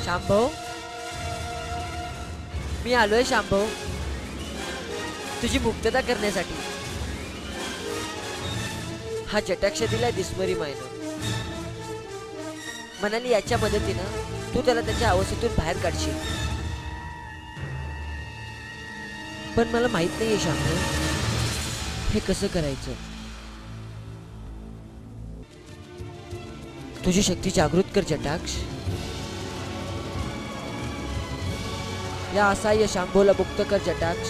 शांभव, मी आलोय शांभव, तुझी मुक्तता करण्यासाठी. हा जटाक्ष दिलाय दिस्मरी मायनं. म्हणाली याच्या मदतीनं तू त्याला त्याच्या अवस्थेतून बाहेर काढशील. पण मला माहित नाहीये शांभव, हे कसं करायचं. तुझी शक्ती जागृत कर जटाक्ष. या असहाय्य शांभोला मुक्त कर जटाक्ष.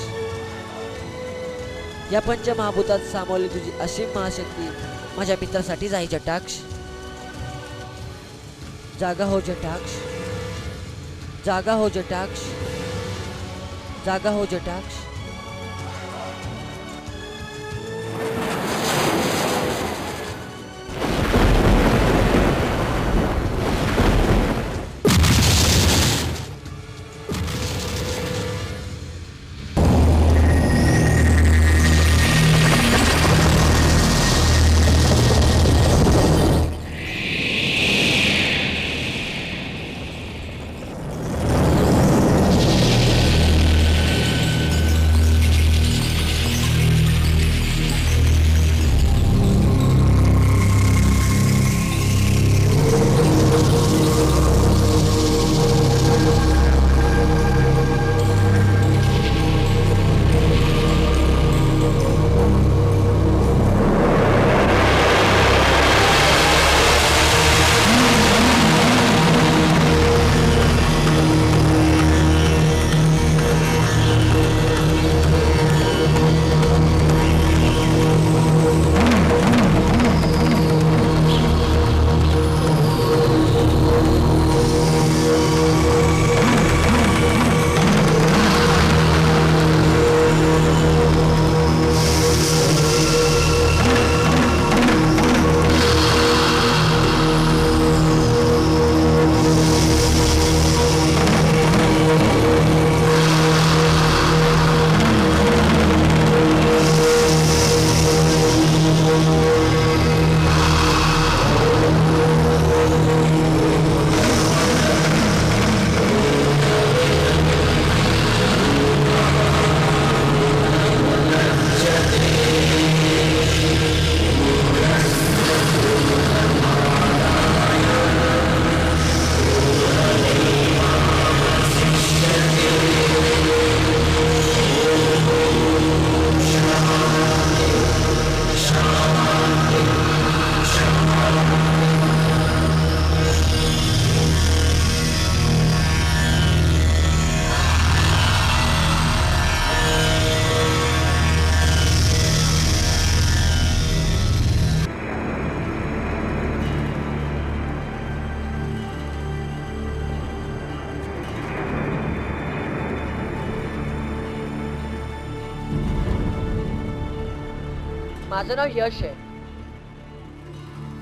या पंचमहाभूतात सामावली तुझी असीम महाशक्ती माझ्या मित्रासाठीच आहे जटाक्ष. जागा हो जटाक्ष, जागा हो जटाक्ष, जागा हो जटाक्ष. माझं नाव यश आहे.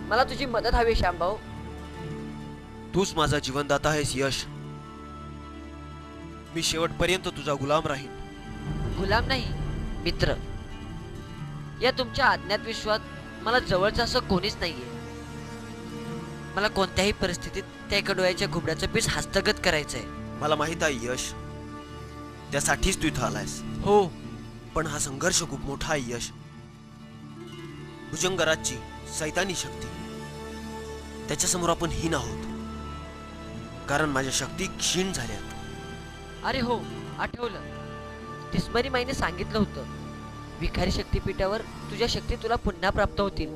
मला तुझी मदत हवी श्यामभाऊ. तूच माझा जीवनदाता आहेस यश. मी शेवटपर्यंत तुझा गुलाम राहीन. गुलाम नाही, मित्र. या तुमच्या अज्ञात विश्वात मला जवळचं असं कोणीच नाहीये. मला कोणत्याही परिस्थितीत त्या एका डोळ्याच्या घुबडाचं पीस हस्तगत करायचंय. मला माहित आहे यश, त्यासाठीच तू इथं आलायस. हो, पण हा संघर्ष खूप मोठा आहे यश. भुजंगराजची सैतानी शक्ती, त्याच्यासमोर आपण हीन आहोत, कारण माझ्या शक्ती क्षीण झाल्यात. अरे हो, आठवलं. तिस्मरी माईने सांगितलं होतं, भिकारी शक्तीपीठावर तुझ्या शक्ती तुला पुन्हा प्राप्त होतील.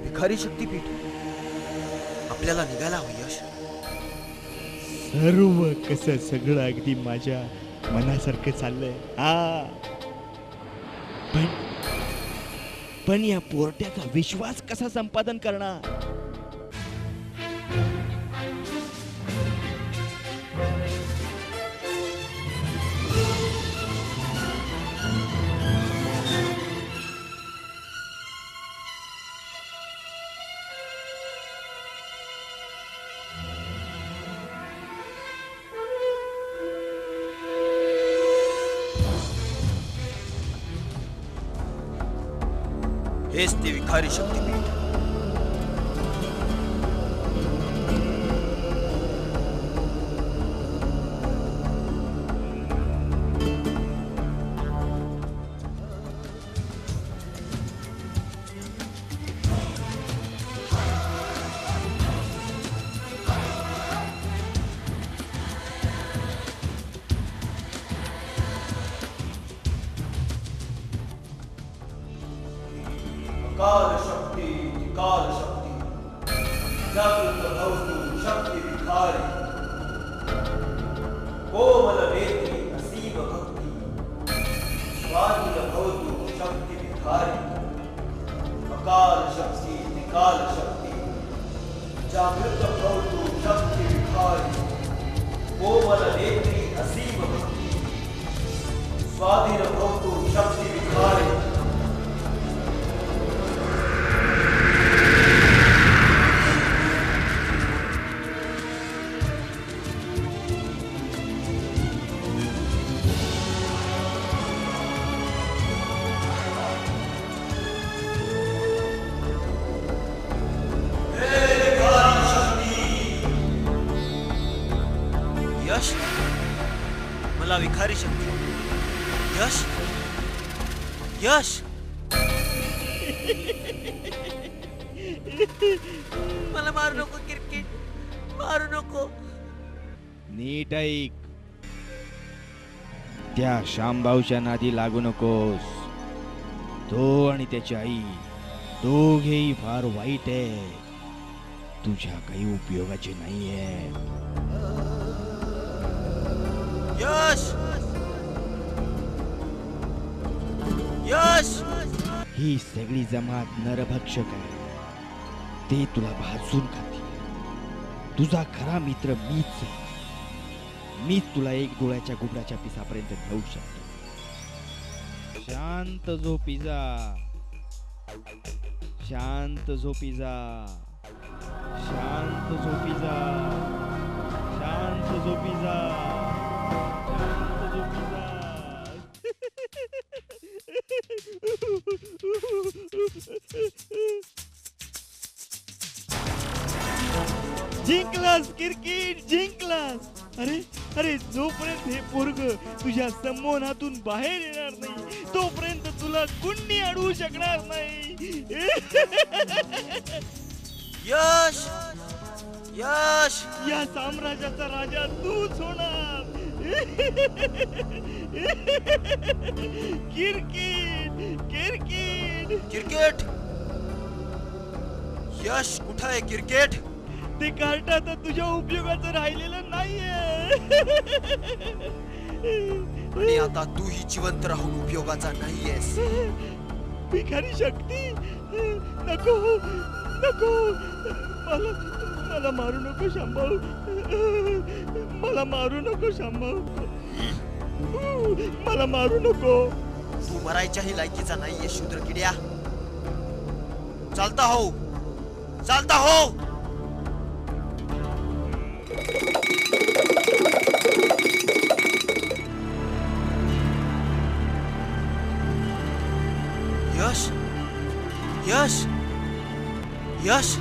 भिकारी शक्तीपीठ? आपल्याला निघायला हवं यश. सर्व कसं सगळं अगदी माझ्या मनासारखं चाललंय. पण या पोरट्याचा विश्वास कसा संपादन करणार? हेच ते विखारी शक्तीपीठ. काल शक्ती काल शक्ती जागृत भवतु शक्ती विखारी कोमल नेत्री असीम भक्ती स्वाधीन भवतु शक्ती विखारी अकाल शक्ती निकाल शक्ती जागृत भवतु शक्ती विखारी कोमल नेत्री असीम भक्ती स्वाधीन भवतु शक्ती विखारी. यश, मला विखारी शक्ती. यश, यश. मला मारू नको क्रिकेट, मारू नको. नीट ऐक, त्या श्यामभाऊच्या नादी लागू नकोस. तो आणि त्याची आई दोघेही फार वाईट आहे, तुझ्या काही उपयोगाचे नाहीये. यश, यश. ही सगळी जमात नरभक्षक आहे, ते तुला भाजून खातील. तुझा खरा मित्र मीच आहे. मीच तुला एक डोळ्याच्या घुबडाच्या पिसापर्यंत नेऊ शकतो. शांत झोपी जा, शांत झोपी जा, शांत झोपी जा, शांत झोपी जा, शांत झोपी जा. जिंकलास क्रिकेट, जिंकलास. अरे अरे, जोपर्यंत हे पोरग तुझ्या संमोहनातून बाहेर येणार नाही तोपर्यंत तुला कुणी अडवू शकणार नाही. यश, यश. या साम्राज्याचा राजा तूच होणार. Cricket, cricket, cricket. यश, कुठं आहे क्रिकेट? ते कार्ट आता तुझ्या उपयोगाचं राहिलेलं नाहीये. आणि आता तूही जिवंत राहून उपयोगाचा नाहीयेस. भिकारी शक्ती, नको नको, मला मारू नको शांभाऊ, मला मारू नको शांभाऊ, मला मारू नको. तू मरायच्याही लायकीचा नाहीये शूद्र किड्या. चालता हो, चालता हो. यश, यश, यश.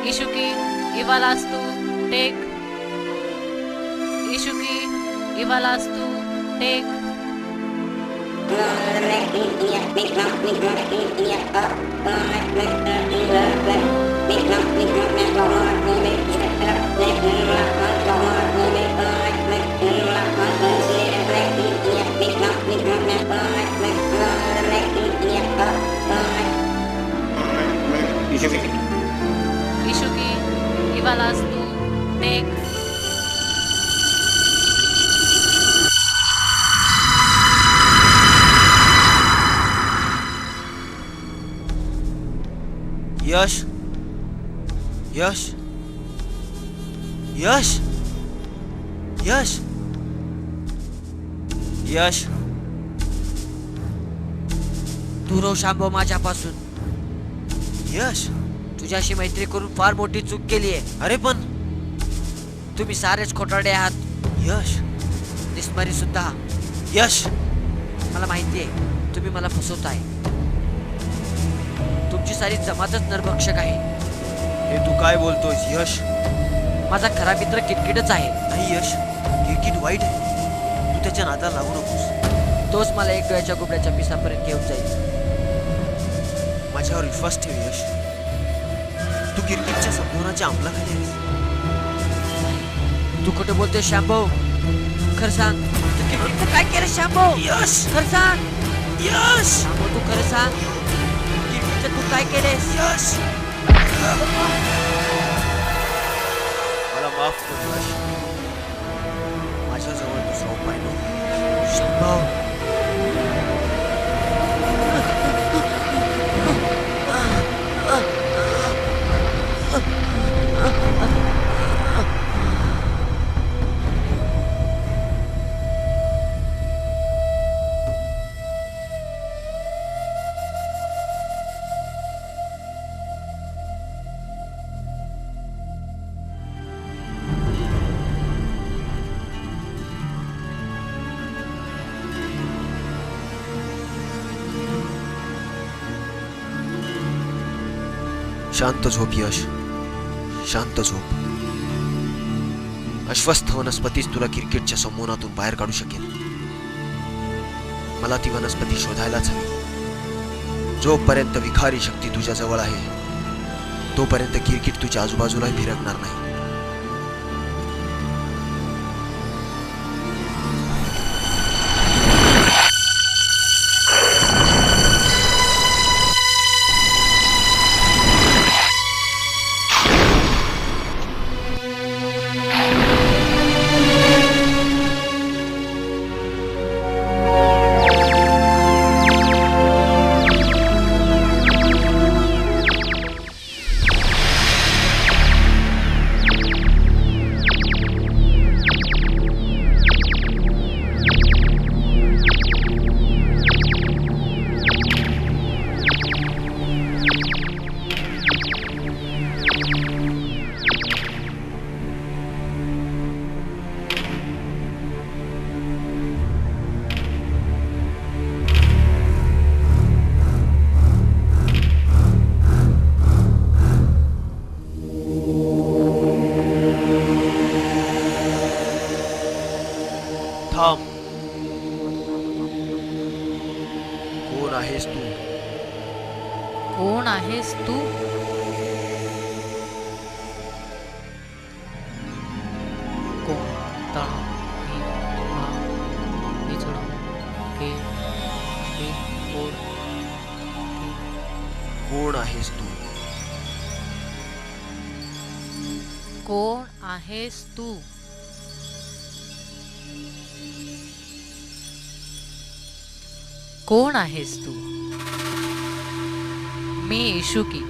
Ishuki, Ivalastu, take. Ishuki, Ivalastu, take. Ishuki, Ivalastu, take. यश, यश, यश, यश, यश. दूर हो शांभो माझ्यापासून. यश, तुझ्याशी मैत्री करून फार मोठी चूक केली आहे. अरे पण तुम्ही सारेच खोटारडे आहात. यश, निस्मरी सुद्धा. यश, मला माहिती आहे तुम्ही मला फसवताय. तुमची सारी जमातच नरभक्षक आहे. हे तू काय बोलतोयस यश? माझा खरा मित्र किटकिटच आहे. नाही यश, किटकिट वाईट आहे. तू त्याच्या नादाला लागू नकोस. तोच मला एक डोळ्याच्या गुबड्याच्या पिसापर्यंत घेऊन जाईल. माझ्यावर विश्वास ठेव यश. तू किरकिटच्या संपूर्णाच्या अंमलाखाली आहेस. तू कुठे बोलतोय शांभो? खरं सांग, तू किरकिटचं काय केलं शांभो? यश, खरं सांग. यश, शांभो तू खरं सांग, किरकिटचं तू काय केलेस? यश, मला माफ कर यश. माझ्याजवळ दुसरा उपाय नव्हता. शांभो, शांत झोप यश, शांत झोप. अश्वस्थ वनस्पतीच तुला क्रिकेटच्या संमोहनातून बाहेर काढू शकेल. मला ती वनस्पती शोधायलाच हवी. जोपर्यंत विखारी शक्ती तुझ्या जवळ आहे तोपर्यंत क्रिकेट तुझ्या आजूबाजूलाही फिरकणार नाही. थांब. कोण आहेस तू? कोण आहेस तू? कोणता मी हा बिछड़ा के ओर कोण आहेस तू? कोण आहेस तू? कोण आहेस तू? मी इशुकी.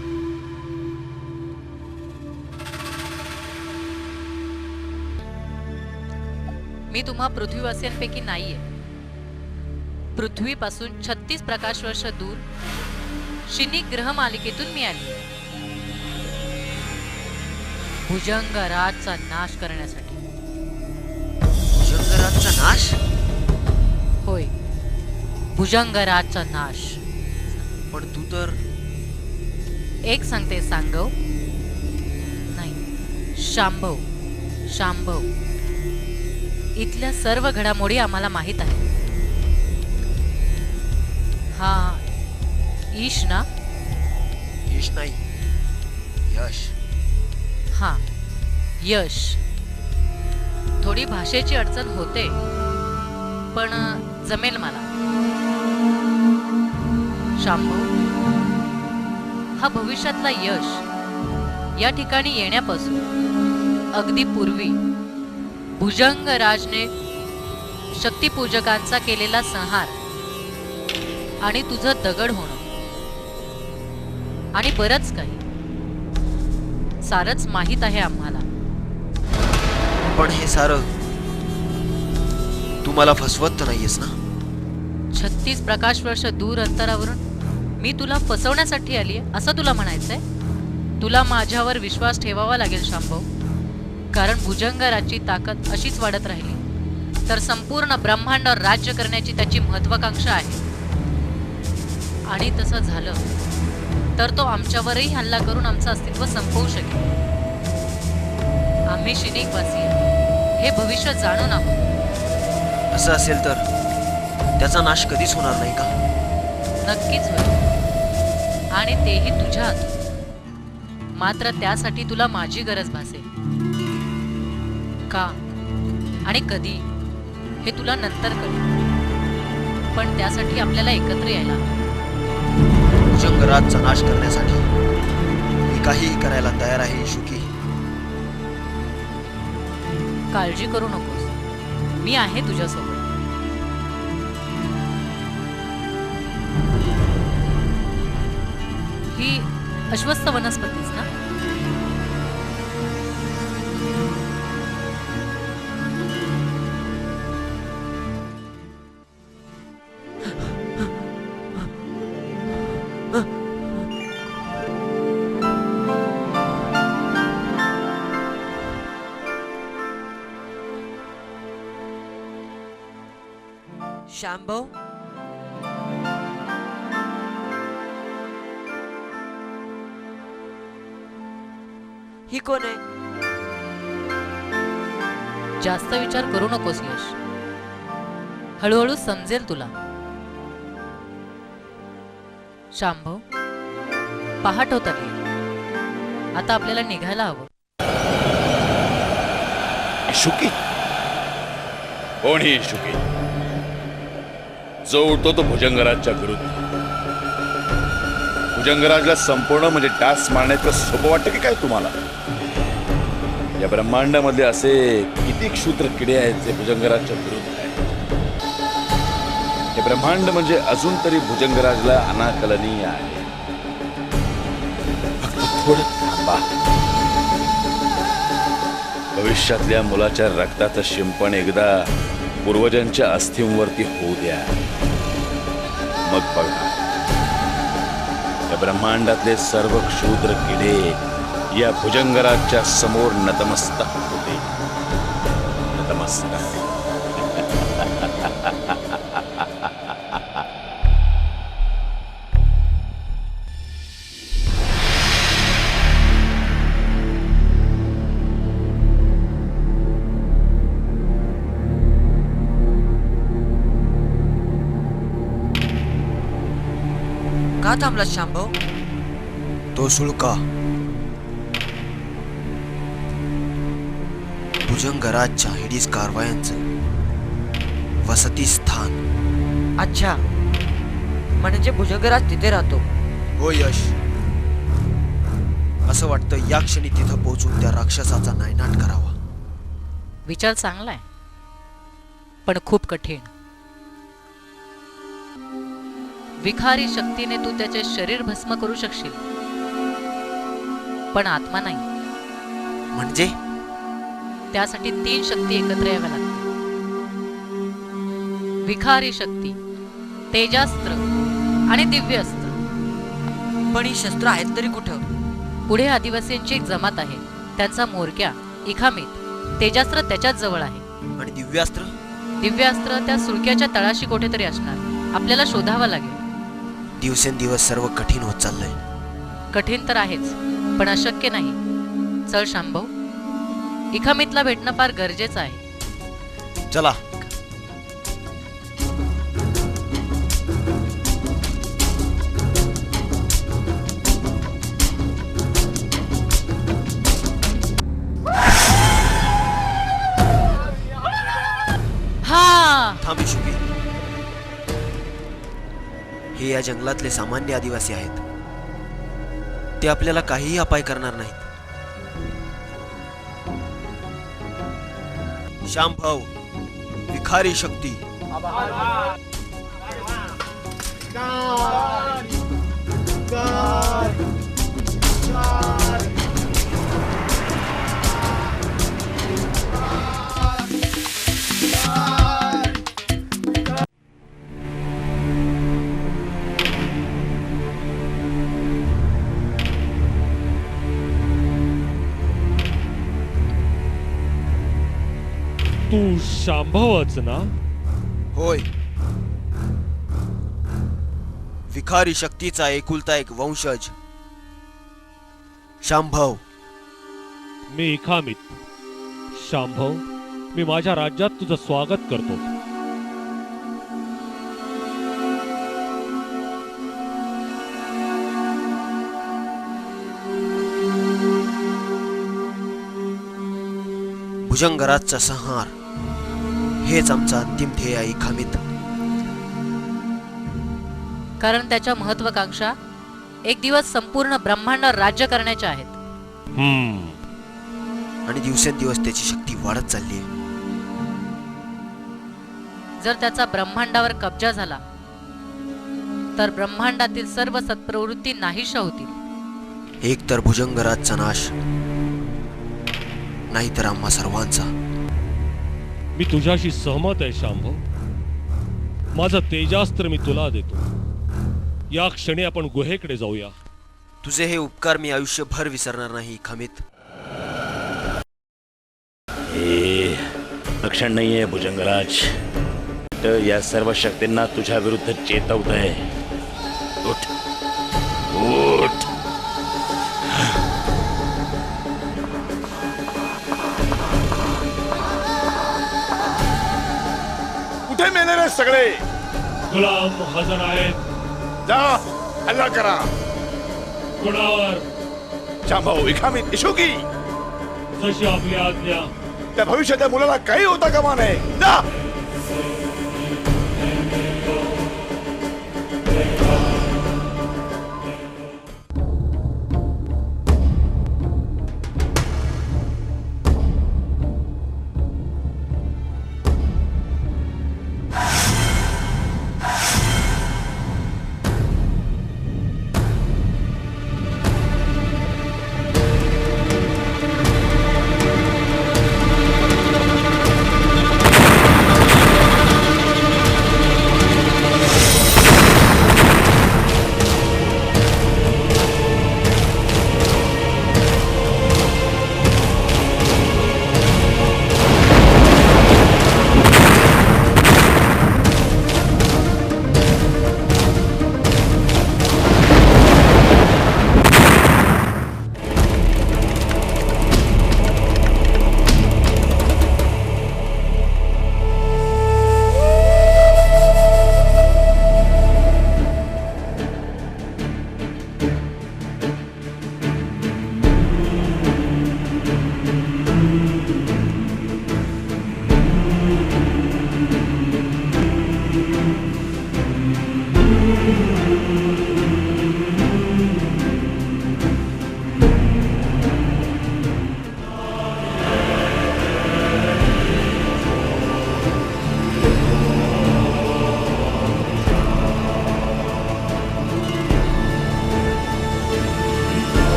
मी तुम्हा पृथ्वीवासियांपैकी नाहीये. पृथ्वीपासून 36 प्रकाशवर्ष दूर शिनी ग्रह मालिकेतून मी आली. भुजंगराजचा नाश करण्यासाठी. भुजंगराजचा नाश? होय, भुजंगराजचा नाश. पण तू तर एक सांगते सांगव नाही, शांभव. शांभव, इथल्या सर्व घडामोडी आम्हाला माहित आहे. हा ईश ना? ईश नाही, यश. हा, यश. थोडी भाषेची अडचण होते, पण जमेल मला. शांभव, हा भविष्यातला यश या ठिकाणी येण्यापासून अगदी पूर्वी भुजंगराजने शक्तिपूजकांचा केलेला संहार आणि तुझं दगड होणं आणि बरंच काही सारंच माहित आहे आम्हाला. पण हे सारं तू मला फसवत तर नाहीयेस ना? 36 प्रकाशवर्ष दूर अंतरावरून मी तुला फसवण्यासाठी आली आहे असं तुला म्हणायचंय? तुला माझ्यावर विश्वास ठेवावा लागेल शांभव, कारण भुजंगराची ताकद अशीच वाढत राहिली तर संपूर्ण ब्रह्मांडावर राज्य करण्याची त्याची महत्वाकांक्षा आहे. आणि तसं झालं तर तो आमच्यावरही हल्ला करून आमचं अस्तित्व संपवू शकेल. आम्ही शिनिकवासी हे भविष्य जाणून आहोत. असं असेल तर त्याचा नाश कधीच होणार नाही का? नक्कीच होईल, आणि तेही तुझ्या हातून. मात्र त्यासाठी तुला माझी गरज भासेल. का आणि कधी हे तुला नंतर कळेल, पण त्यासाठी आपल्याला एकत्र यायला. भुजंगराजचा नाश करण्यासाठी मी काहीही करायला तयार आहे इशुकी. काळजी करू नकोस, मी आहे तुझ्यासोबत. ही अश्वस्थ वनस्पतीच ना? शांभव, ही कोण आहे? जास्त विचार करू नकोस यश, हळूहळू समजेल तुला. शांभव, पहाट होत आली, आता आपल्याला निघायला हवं. इशुकी? कोण ही इशुकी? जो उठतो तो भुजंगराजच्या विरुद्ध. भुजंगराजला संपूर्ण म्हणजे डास मारण्याचं सोपं वाटतं की काय तुम्हाला? या ब्रह्मांडामध्ये असे किती क्षुद्र किडे आहेत जे भुजंगराजच्या विरुद्ध आहेत. हे ब्रह्मांड म्हणजे अजून तरी भुजंगराजला अनाकलनीय आहे. फक्त थोडं थांबा. भविष्यातल्या मुलाच्या रक्ताचं शिंपण एकदा पूर्वजांच्या अस्थींवरती होऊ द्या, मग बघा या ब्रह्मांडातले सर्व क्षुद्र किडे या भुजंगराजच्या समोर नतमस्तक होते. नतमस्तक. का थांबला शांभव? तो सुळका भुजंगराजच्या हिडीस कारवायांचं वसती स्थान. अच्छा, म्हणजे भुजंगराज तिथे राहतो. हो यश, असं वाटतं या क्षणी तिथं पोहोचून त्या राक्षसाचा नायनाट करावा. विचार चांगला आहे, पण खूप कठीण. विखारी शक्तीने तू त्याचे शरीर भस्म करू शकशील, पण आत्मा नाही. म्हणजे त्यासाठी 3 शक्ती एकत्र याव्या लागतील. विखारी शक्ती, तेजास्त्र आणि दिव्यास्त्र. पण ही शस्त्र आहेत तरी कुठं? पुढे आदिवासींची एक जमात आहे, त्यांचा मोरक्या इखामीत. तेजास्त्र त्याच्याच जवळ आहे. आणि दिव्यास्त्र? दिव्यास्त्र त्या सुळक्याच्या तळाशी कुठेतरी असणार. आपल्याला शोधावं लागेल. दिवसेंदिवस सर्व कठीण होत चाललंय. कठीण तर आहेच, पण अशक्य नाही. चल शांभव, इखामीतला भेटणं फार गरजेचं आहे. चला. थांब शुभी, हे या जंगलातले सामान्य आदिवासी आहेत. ते आपल्याला काहीही अपाय करणार नाहीत. शांभव, विखारी शक्ती. तू शांभवच ना? होय, विखारी शक्तीचा एकुलता एक वंशज शांभव. मी इखामीत. शांभव, मी माझ्या राज्यात तुझं स्वागत करतो. भुजंगराजचा संहार हेच आमचं अंतिम ध्येय आहे इखामीत. कारण त्याच्या महत्वाकांक्षा एक दिवस संपूर्ण ब्रह्मांड राज्य करण्याच्या आहेत. आणि दिवसेंदिवस त्याची शक्ती वाढत चालली आहे. जर त्याचा ब्रह्मांडावर कब्जा झाला तर ब्रह्मांडातील सर्व सत्प्रवृत्ती नाहीशा होतील. एक तर भुजंगराजचा नाश, नाहीतर आम्हा सर्वांचा. मी तुझ्याशी सहमत आहे शांभव. माझं तेजास्त्र मी तुला देतो. या क्षणी आपण गुहेकडे जाऊया. तुझे हे उपकार मी आयुष्यभर विसरणार नाही इखामीत. हे लक्षण नाहीये भुजंगराज. तर या सर्व शक्तींना तुझ्या विरुद्ध चेतवत आहे. उठ उठ. कुठे मेले रे सगळे? गुलाम हजर आहेत. जा, हल्ला करा. कुणावर? शांभव, इखामीत, इशोकी. जशी आपली आज्ञा. त्या भविष्याच्या मुलाला काही होता कामा नये. जा.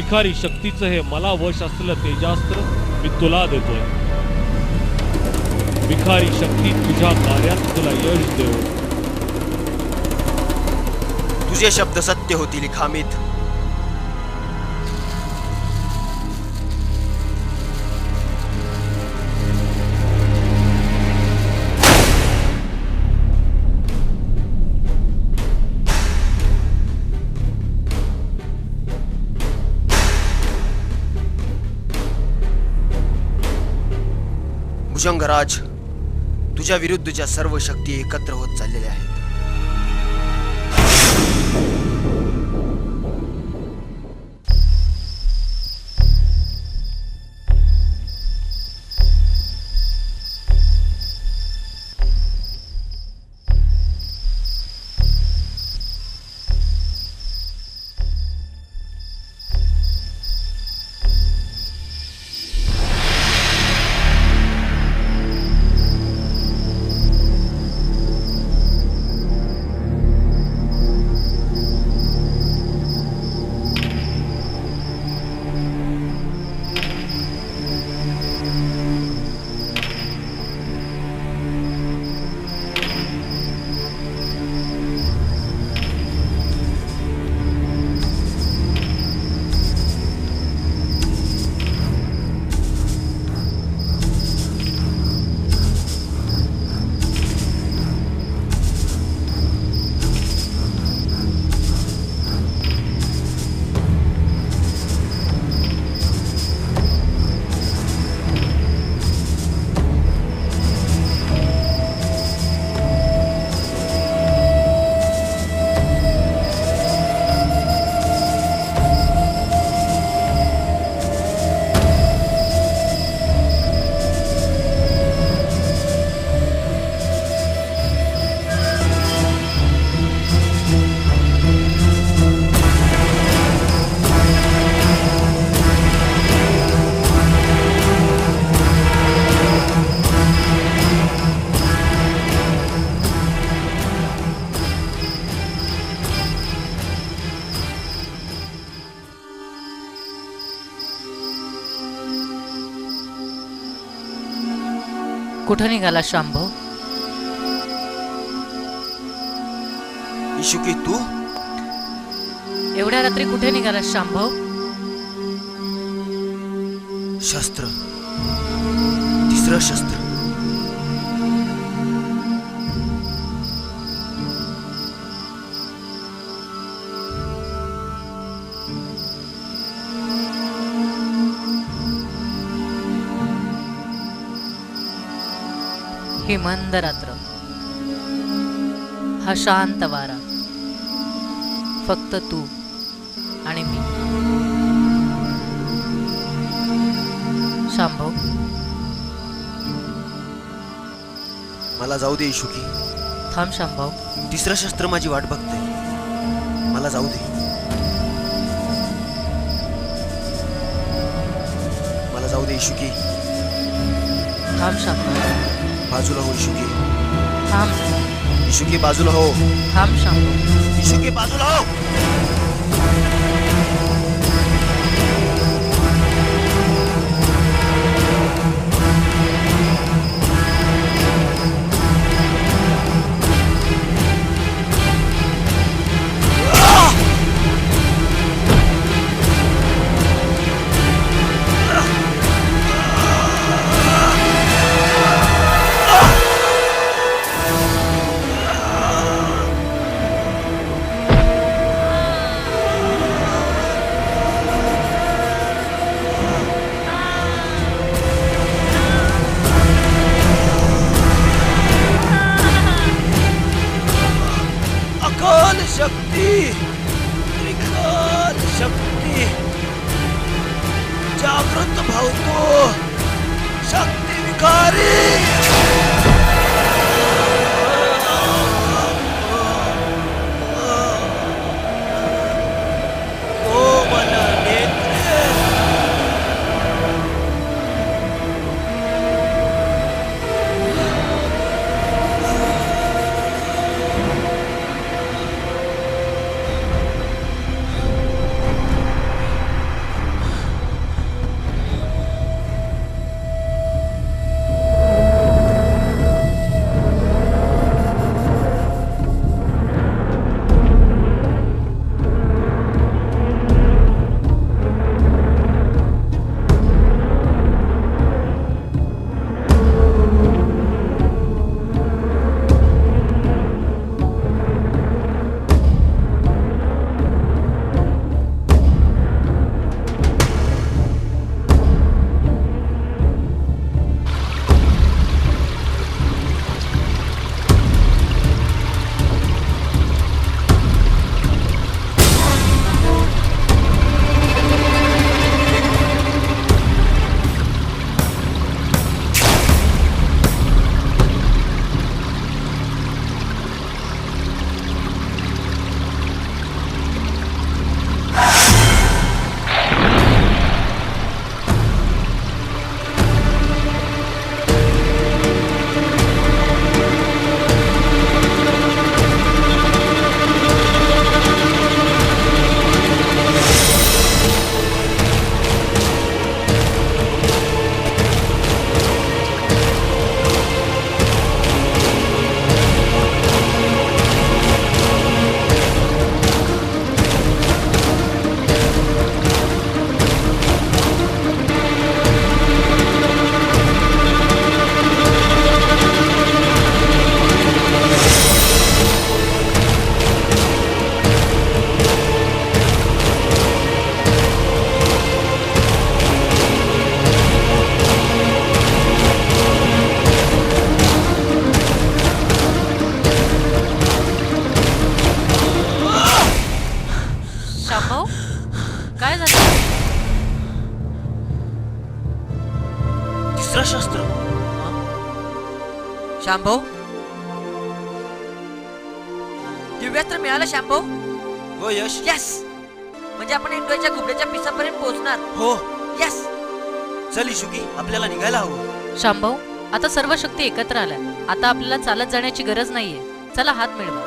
विखारी शक्तीचं हे मला वश असलेलं तेजास्त्र मी तुला देतोय. विखारी शक्ती तुझ्या कार्यात तुला यश देव. तुझे शब्द सत्य होतील खामित. भुजंगराज, तुझ्या विरुद्धच्या सर्व शक्ती एकत्र होत चाललेल्या आहेत. कुठं निघाला शांभव? इशुकी, तू एवढ्या रात्री कुठे निघाला शांभव? शस्त्र, तिसरं शस्त्र. ही मंद रात्र, हा शांत वारा, फक्त तू आणि मी. शांभव, मला जाऊ दे इशुकी. थांब शांभव. तिसरं शस्त्र माझी वाट बघते. मला जाऊ दे. मला जाऊ दे इशुकी. थांब शांभव. बाजूला हो इशुकी. थांब इशुकी, बाजूला हो. थांब शांभव. इशुकी, बाजूला हो. शक्ती, त्रिकाल शक्ती, जागृत भावतो, शक्ती विकारी. शांभो, दिव्यास्त्र मिळालं शांभो. हो यश. यस, म्हणजे आपण एक डोळ्याच्या घुबड्याच्या पिसापर्यंत पोहोचणार. हो. यस. चल इशुकी, आपल्याला निघायला हवं. शांभव, आता सर्व शक्ती एकत्र आल्या. आता आपल्याला चालत जाण्याची गरज नाहीये. चला हात मिळवा.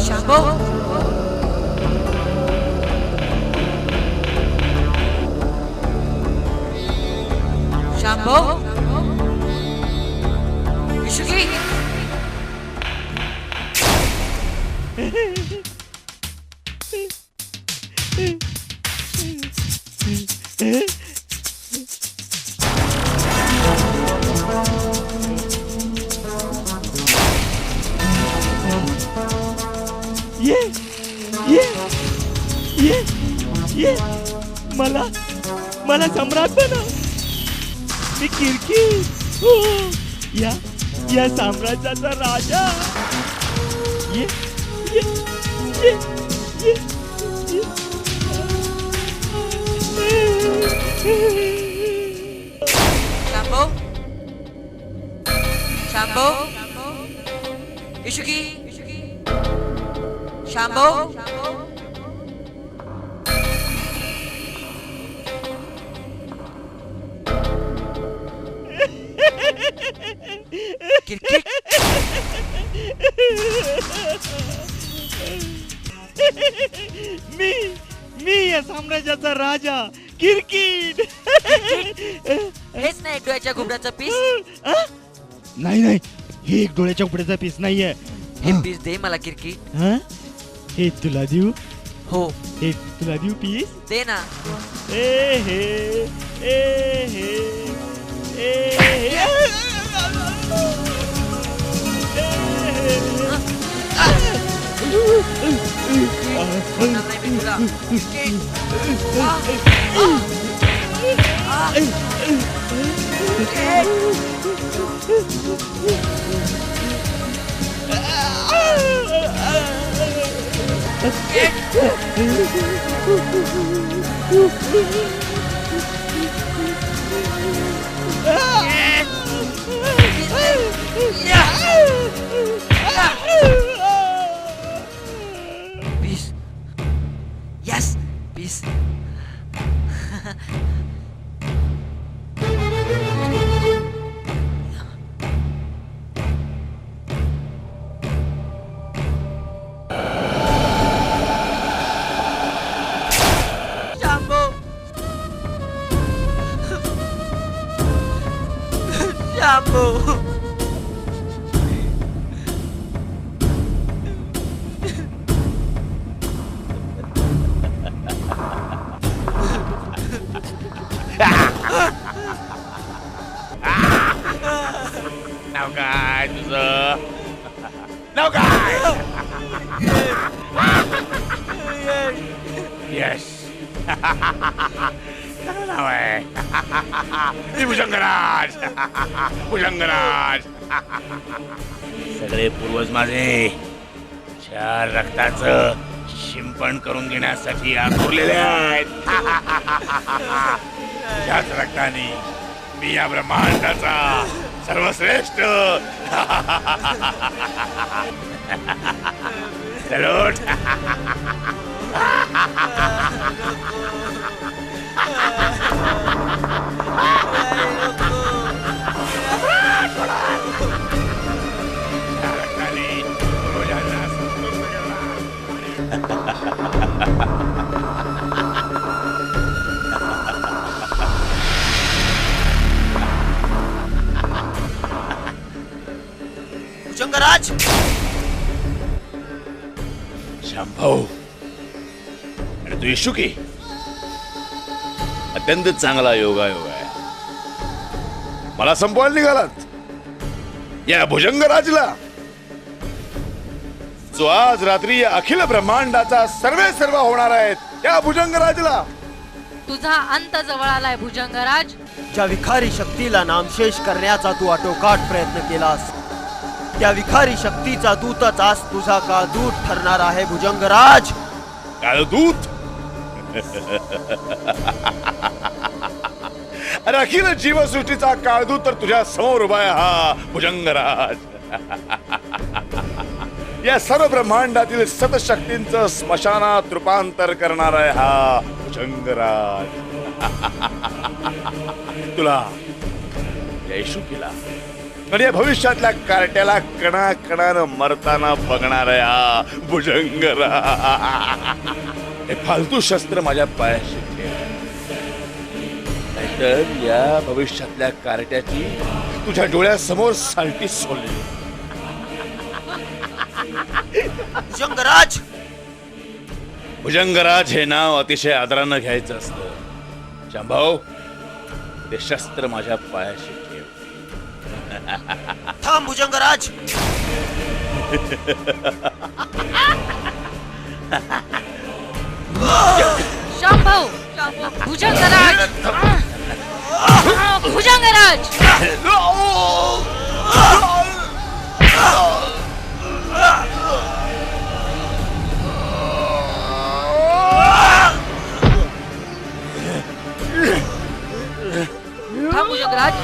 शांभो, शांभो, इशुकी. ये ये ये ये मला मला सम्राट बनव. मी किरकी हो, या साम्राज्याचा राजा. ये ये ये ये शांभो, शांभो, इशुकी, शांभो. किरकिट. मी या साम्राज्याचा राजा किरकिट. हेच ना एक डोळ्याच्या घुबडाचं पीस. नाही नाही, हे एक डोळ्याच्या घुबड्याचा पीस नाहीये. हे पीस दे मला किरकिट. हे तुला देऊ. हो, हे तुला देऊ पीस. दे ना. ए हे ए हे ए हे. Peace. Yes, peace. Shampoo. Shampoo. नाव काय तुझं? नाव काय? यश. चांगलं नाव आहे. मी भुजंगराज. भुजंगराज. सगळे पूर्वज माझे चार रक्ताचं शिंपण करून घेण्यासाठी आखुरलेले आहेत. त्याच रक्ताने मी या ब्रह्मांडाचा सर्वश्रेष्ठ सलोट. रक्ताने पूर्वजांना संतुष्ट केला. तू इशुकी अत्यंत चांगला योगायोग आहे. मला संपवायला निघालात या भुजंगराजला, जो आज रात्री या अखिल ब्रह्मांडाचा सर्व होणार आहे त्या भुजंगराजला. तुझा अंत जवळ आलाय भुजंगराज. ज्या विखारी शक्तीला नामशेष करण्याचा तू आटोकाट प्रयत्न केलास, त्या विखारी शक्तीचा दूतच आज तुझा काळदूत ठरणार आहे भुजंगराज. काळदूत? अरे अखिल जीवसृष्टीचा काळदूत तर तुझ्या समोर उभा आहे हा भुजंगराज. या सर्व ब्रह्मांडातील सतशक्तींचं स्मशानात रूपांतर करणार आहे हा भुजंगराज. तुला यशुकीला आणि या भविष्यातल्या कार्ट्याला कणाकणानं मरताना बघणार आहे हा भुजंगराज. हे फालतू शस्त्र माझ्या पायाशी ठेव, नाहीतर या भविष्यातल्या कार्ट्याची तुझ्या डोळ्यासमोर सालटी सोडली. भुजंगराज, भुजंगराज हे नाव अतिशय आदरानं घ्यायचं असतं. शांभाऊ, ते शस्त्र माझ्या पायाशी ठेव. थांब भुजंगराज. शांभाऊ, भुजंगराज, भुजंगराज. थांब भुजंगराज.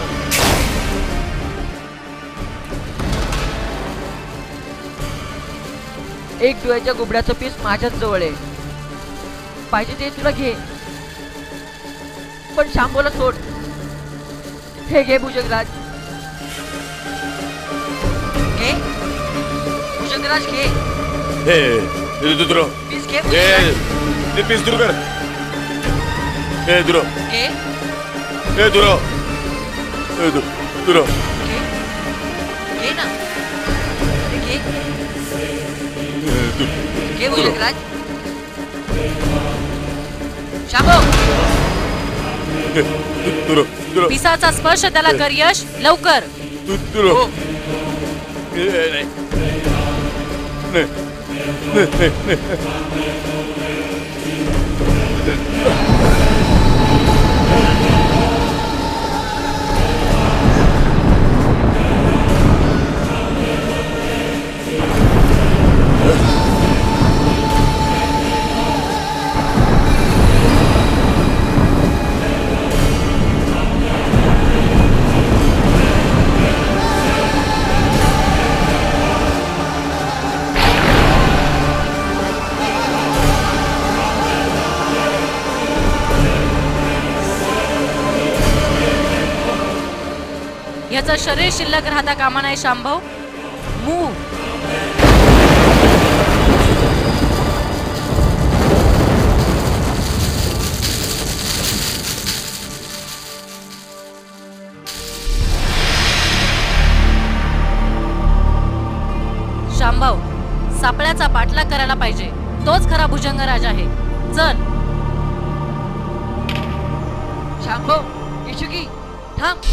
एक डोळ्याच्या गुबड्याचं पीस माझ्याच जवळ आहे. पाहिजे ते तुला घे, पण शांभूला सोड. हे घे भुजंगराज, घे भुजंगराज, घे. पीस घे भुजंगराज. पीस दूर कर. दुरो घे. दुरो दुरो घे ना, घे घे भुजंगराज. शांभू, दुरो दुरो. पिसाचा स्पर्श त्याला कर यश, लवकर. दुरो. याचं शरीर शिल्लक राहता कामा नाही शांभव. मूव. शांभव, सापळ्याचा पाठलाग करायला पाहिजे. तोच खरा भुजंगराज आहे. चल. शांभव, इशुकी, थांब.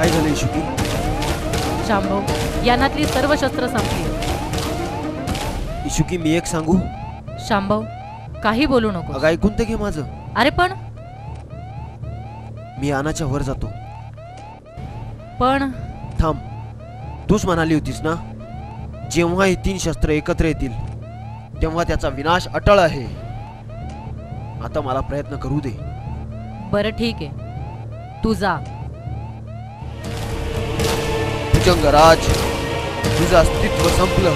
काय झालं इशुकी? शांभव, यानातली सर्व शस्त्र संपली. इशुकी मी एक सांगू? शांभव, काही बोलू नको. अगं ऐकून तर घे माझं. अरे पण मी यानाच्या वर जातो. पण थांब, तूच म्हणाली होतीस ना, जेव्हा ही 3 शस्त्र एकत्र येतील तेव्हा त्याचा विनाश अटळ आहे. आता मला प्रयत्न करू दे. बरं ठीक आहे, तू जा. भुजंगराज, तुझं अस्तित्व संपलं.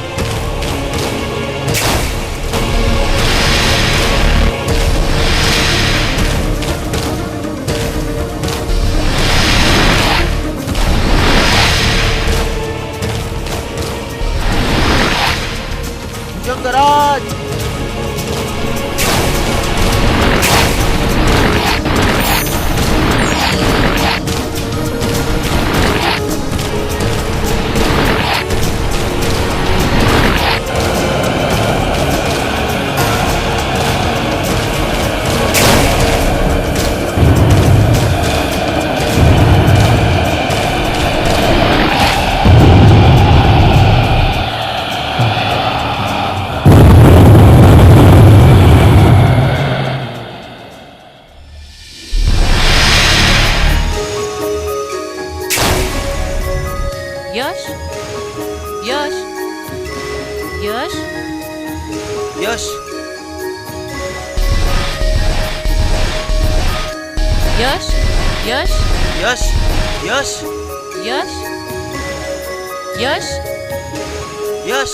भुजंगराज, यश, यश, यश, यश, यश, यश, यश, यश, यश, यश, यश,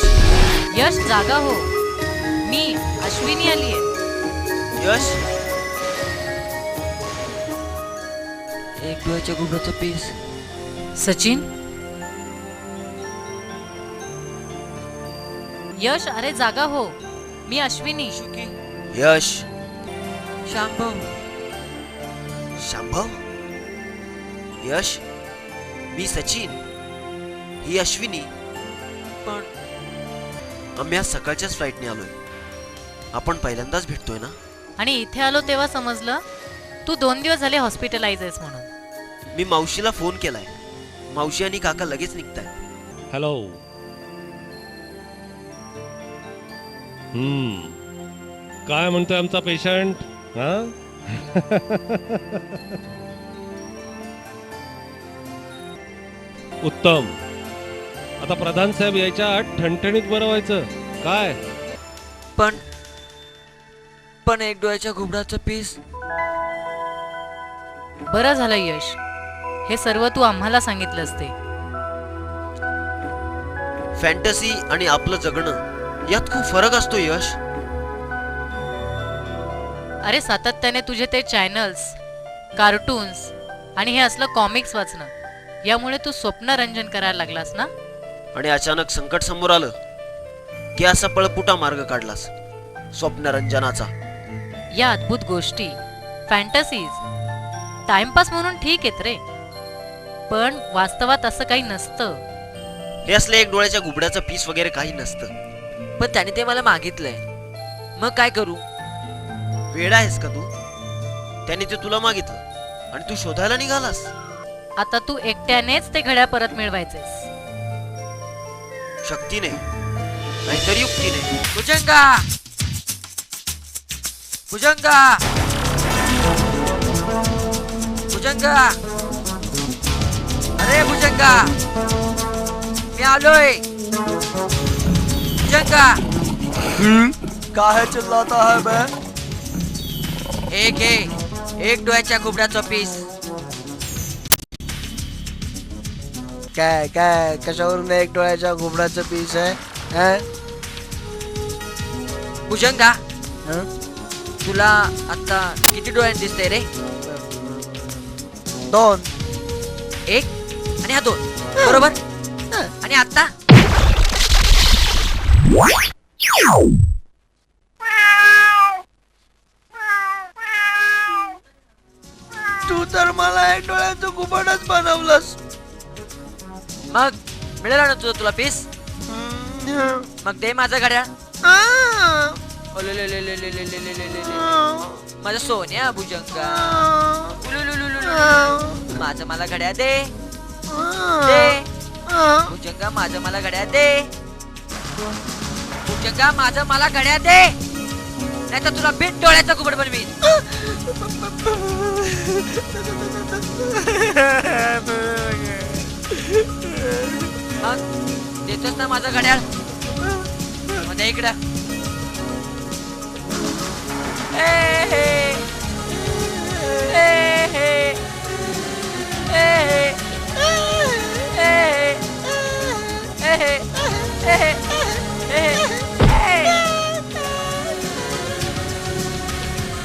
यश, जागा हो. मी अश्विनी आली आहे. यश, एक डोळ्याच्या घुबडाचा पीस. सचिन, यश, अरे जागा हो. मी अश्विनी. यश, शांभव, शांभव, यश, मी सचिन, ही अश्विनी. पण आम्ही आज सकाळच्याच फ्लाईटने आलोय. आपण पहिल्यांदाच भेटतोय ना? आणि इथे आलो तेव्हा समजलं तू 2 दिवस झाले हॉस्पिटलाइज आहेस म्हणून. मी मावशीला फोन केलाय. मावशी आणि काका लगेच निघतायत. हॅलो. काय म्हणतोय आमचा पेशंट? हा उत्तम. आता प्रधान साहेब यायच्या आत ठणठणीत बरं व्हायचं. काय पण एक डोळ्याच्या घुबडाचं पीस. बरं झालं यश, हे सर्व तू आम्हाला सांगितलंस ते. फॅन्टसी आणि आपलं जगणं यात खूप फरक असतो यश. अरे सातत्याने तुझे ते चॅनल्स, कार्टून्स आणि हे असलं कॉमिक्स वाचणं, यामुळे तू स्वप्नरंजन करायला लागलास ना. आणि अचानक संकट समोर आलं की असा पळपुटा मार्ग काढलास स्वप्नरंजनाचा. या अद्भुत गोष्टी, फॅन्टसीज, टाइमपास म्हणून ठीक आहेत रे, पण वास्तवात असं काही नसतं. हे असलं एक डोळ्याच्या घुबड्याचं पीस वगैरे काही नसतं. पण त्याने ते मला मागितलंय, मग काय करू? वेडा आहेस का तू? त्याने ते तुला मागितलं आणि तू शोधायला निघालास. आता तू एकट्यानेच ते घड्याळ परत मिळवायचेस. शक्तीने नाहीतर युक्तीने. भुजंगा, भुजंगा, भुजंगा, अरे भुजंगा, मी आलोय. भुजंगा, काहे चिल्लाता है बे? एक डोळ्याच्या घुबडाचा पीस. काय काय कशावरून एक डोळ्याच्या घुबडाचं पीस आहे? भुजंगा, तुला आता किती डोळ्यांनी दिसतंय रे? 2. एक आणि हा 2, बरोबर. आणि आता तू तर मला एक डोळ्याचं घुबडच बनवलंस. मग मिळाला ना तुला पीस? मग दे माझं घड्याळ. माझा सोन्या भुजंगा, माझं मला घड्याळ दे. दे भुजंगा माझं मला घड्याळ दे भुजंगा माझं मला घड्याळ दे नाही तर तुला बिन डोळ्याचा घुबड बनवीन मग देतोस ना माझं घड्याळ मग इकडं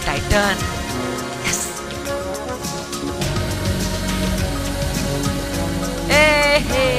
टायटन Yes. ए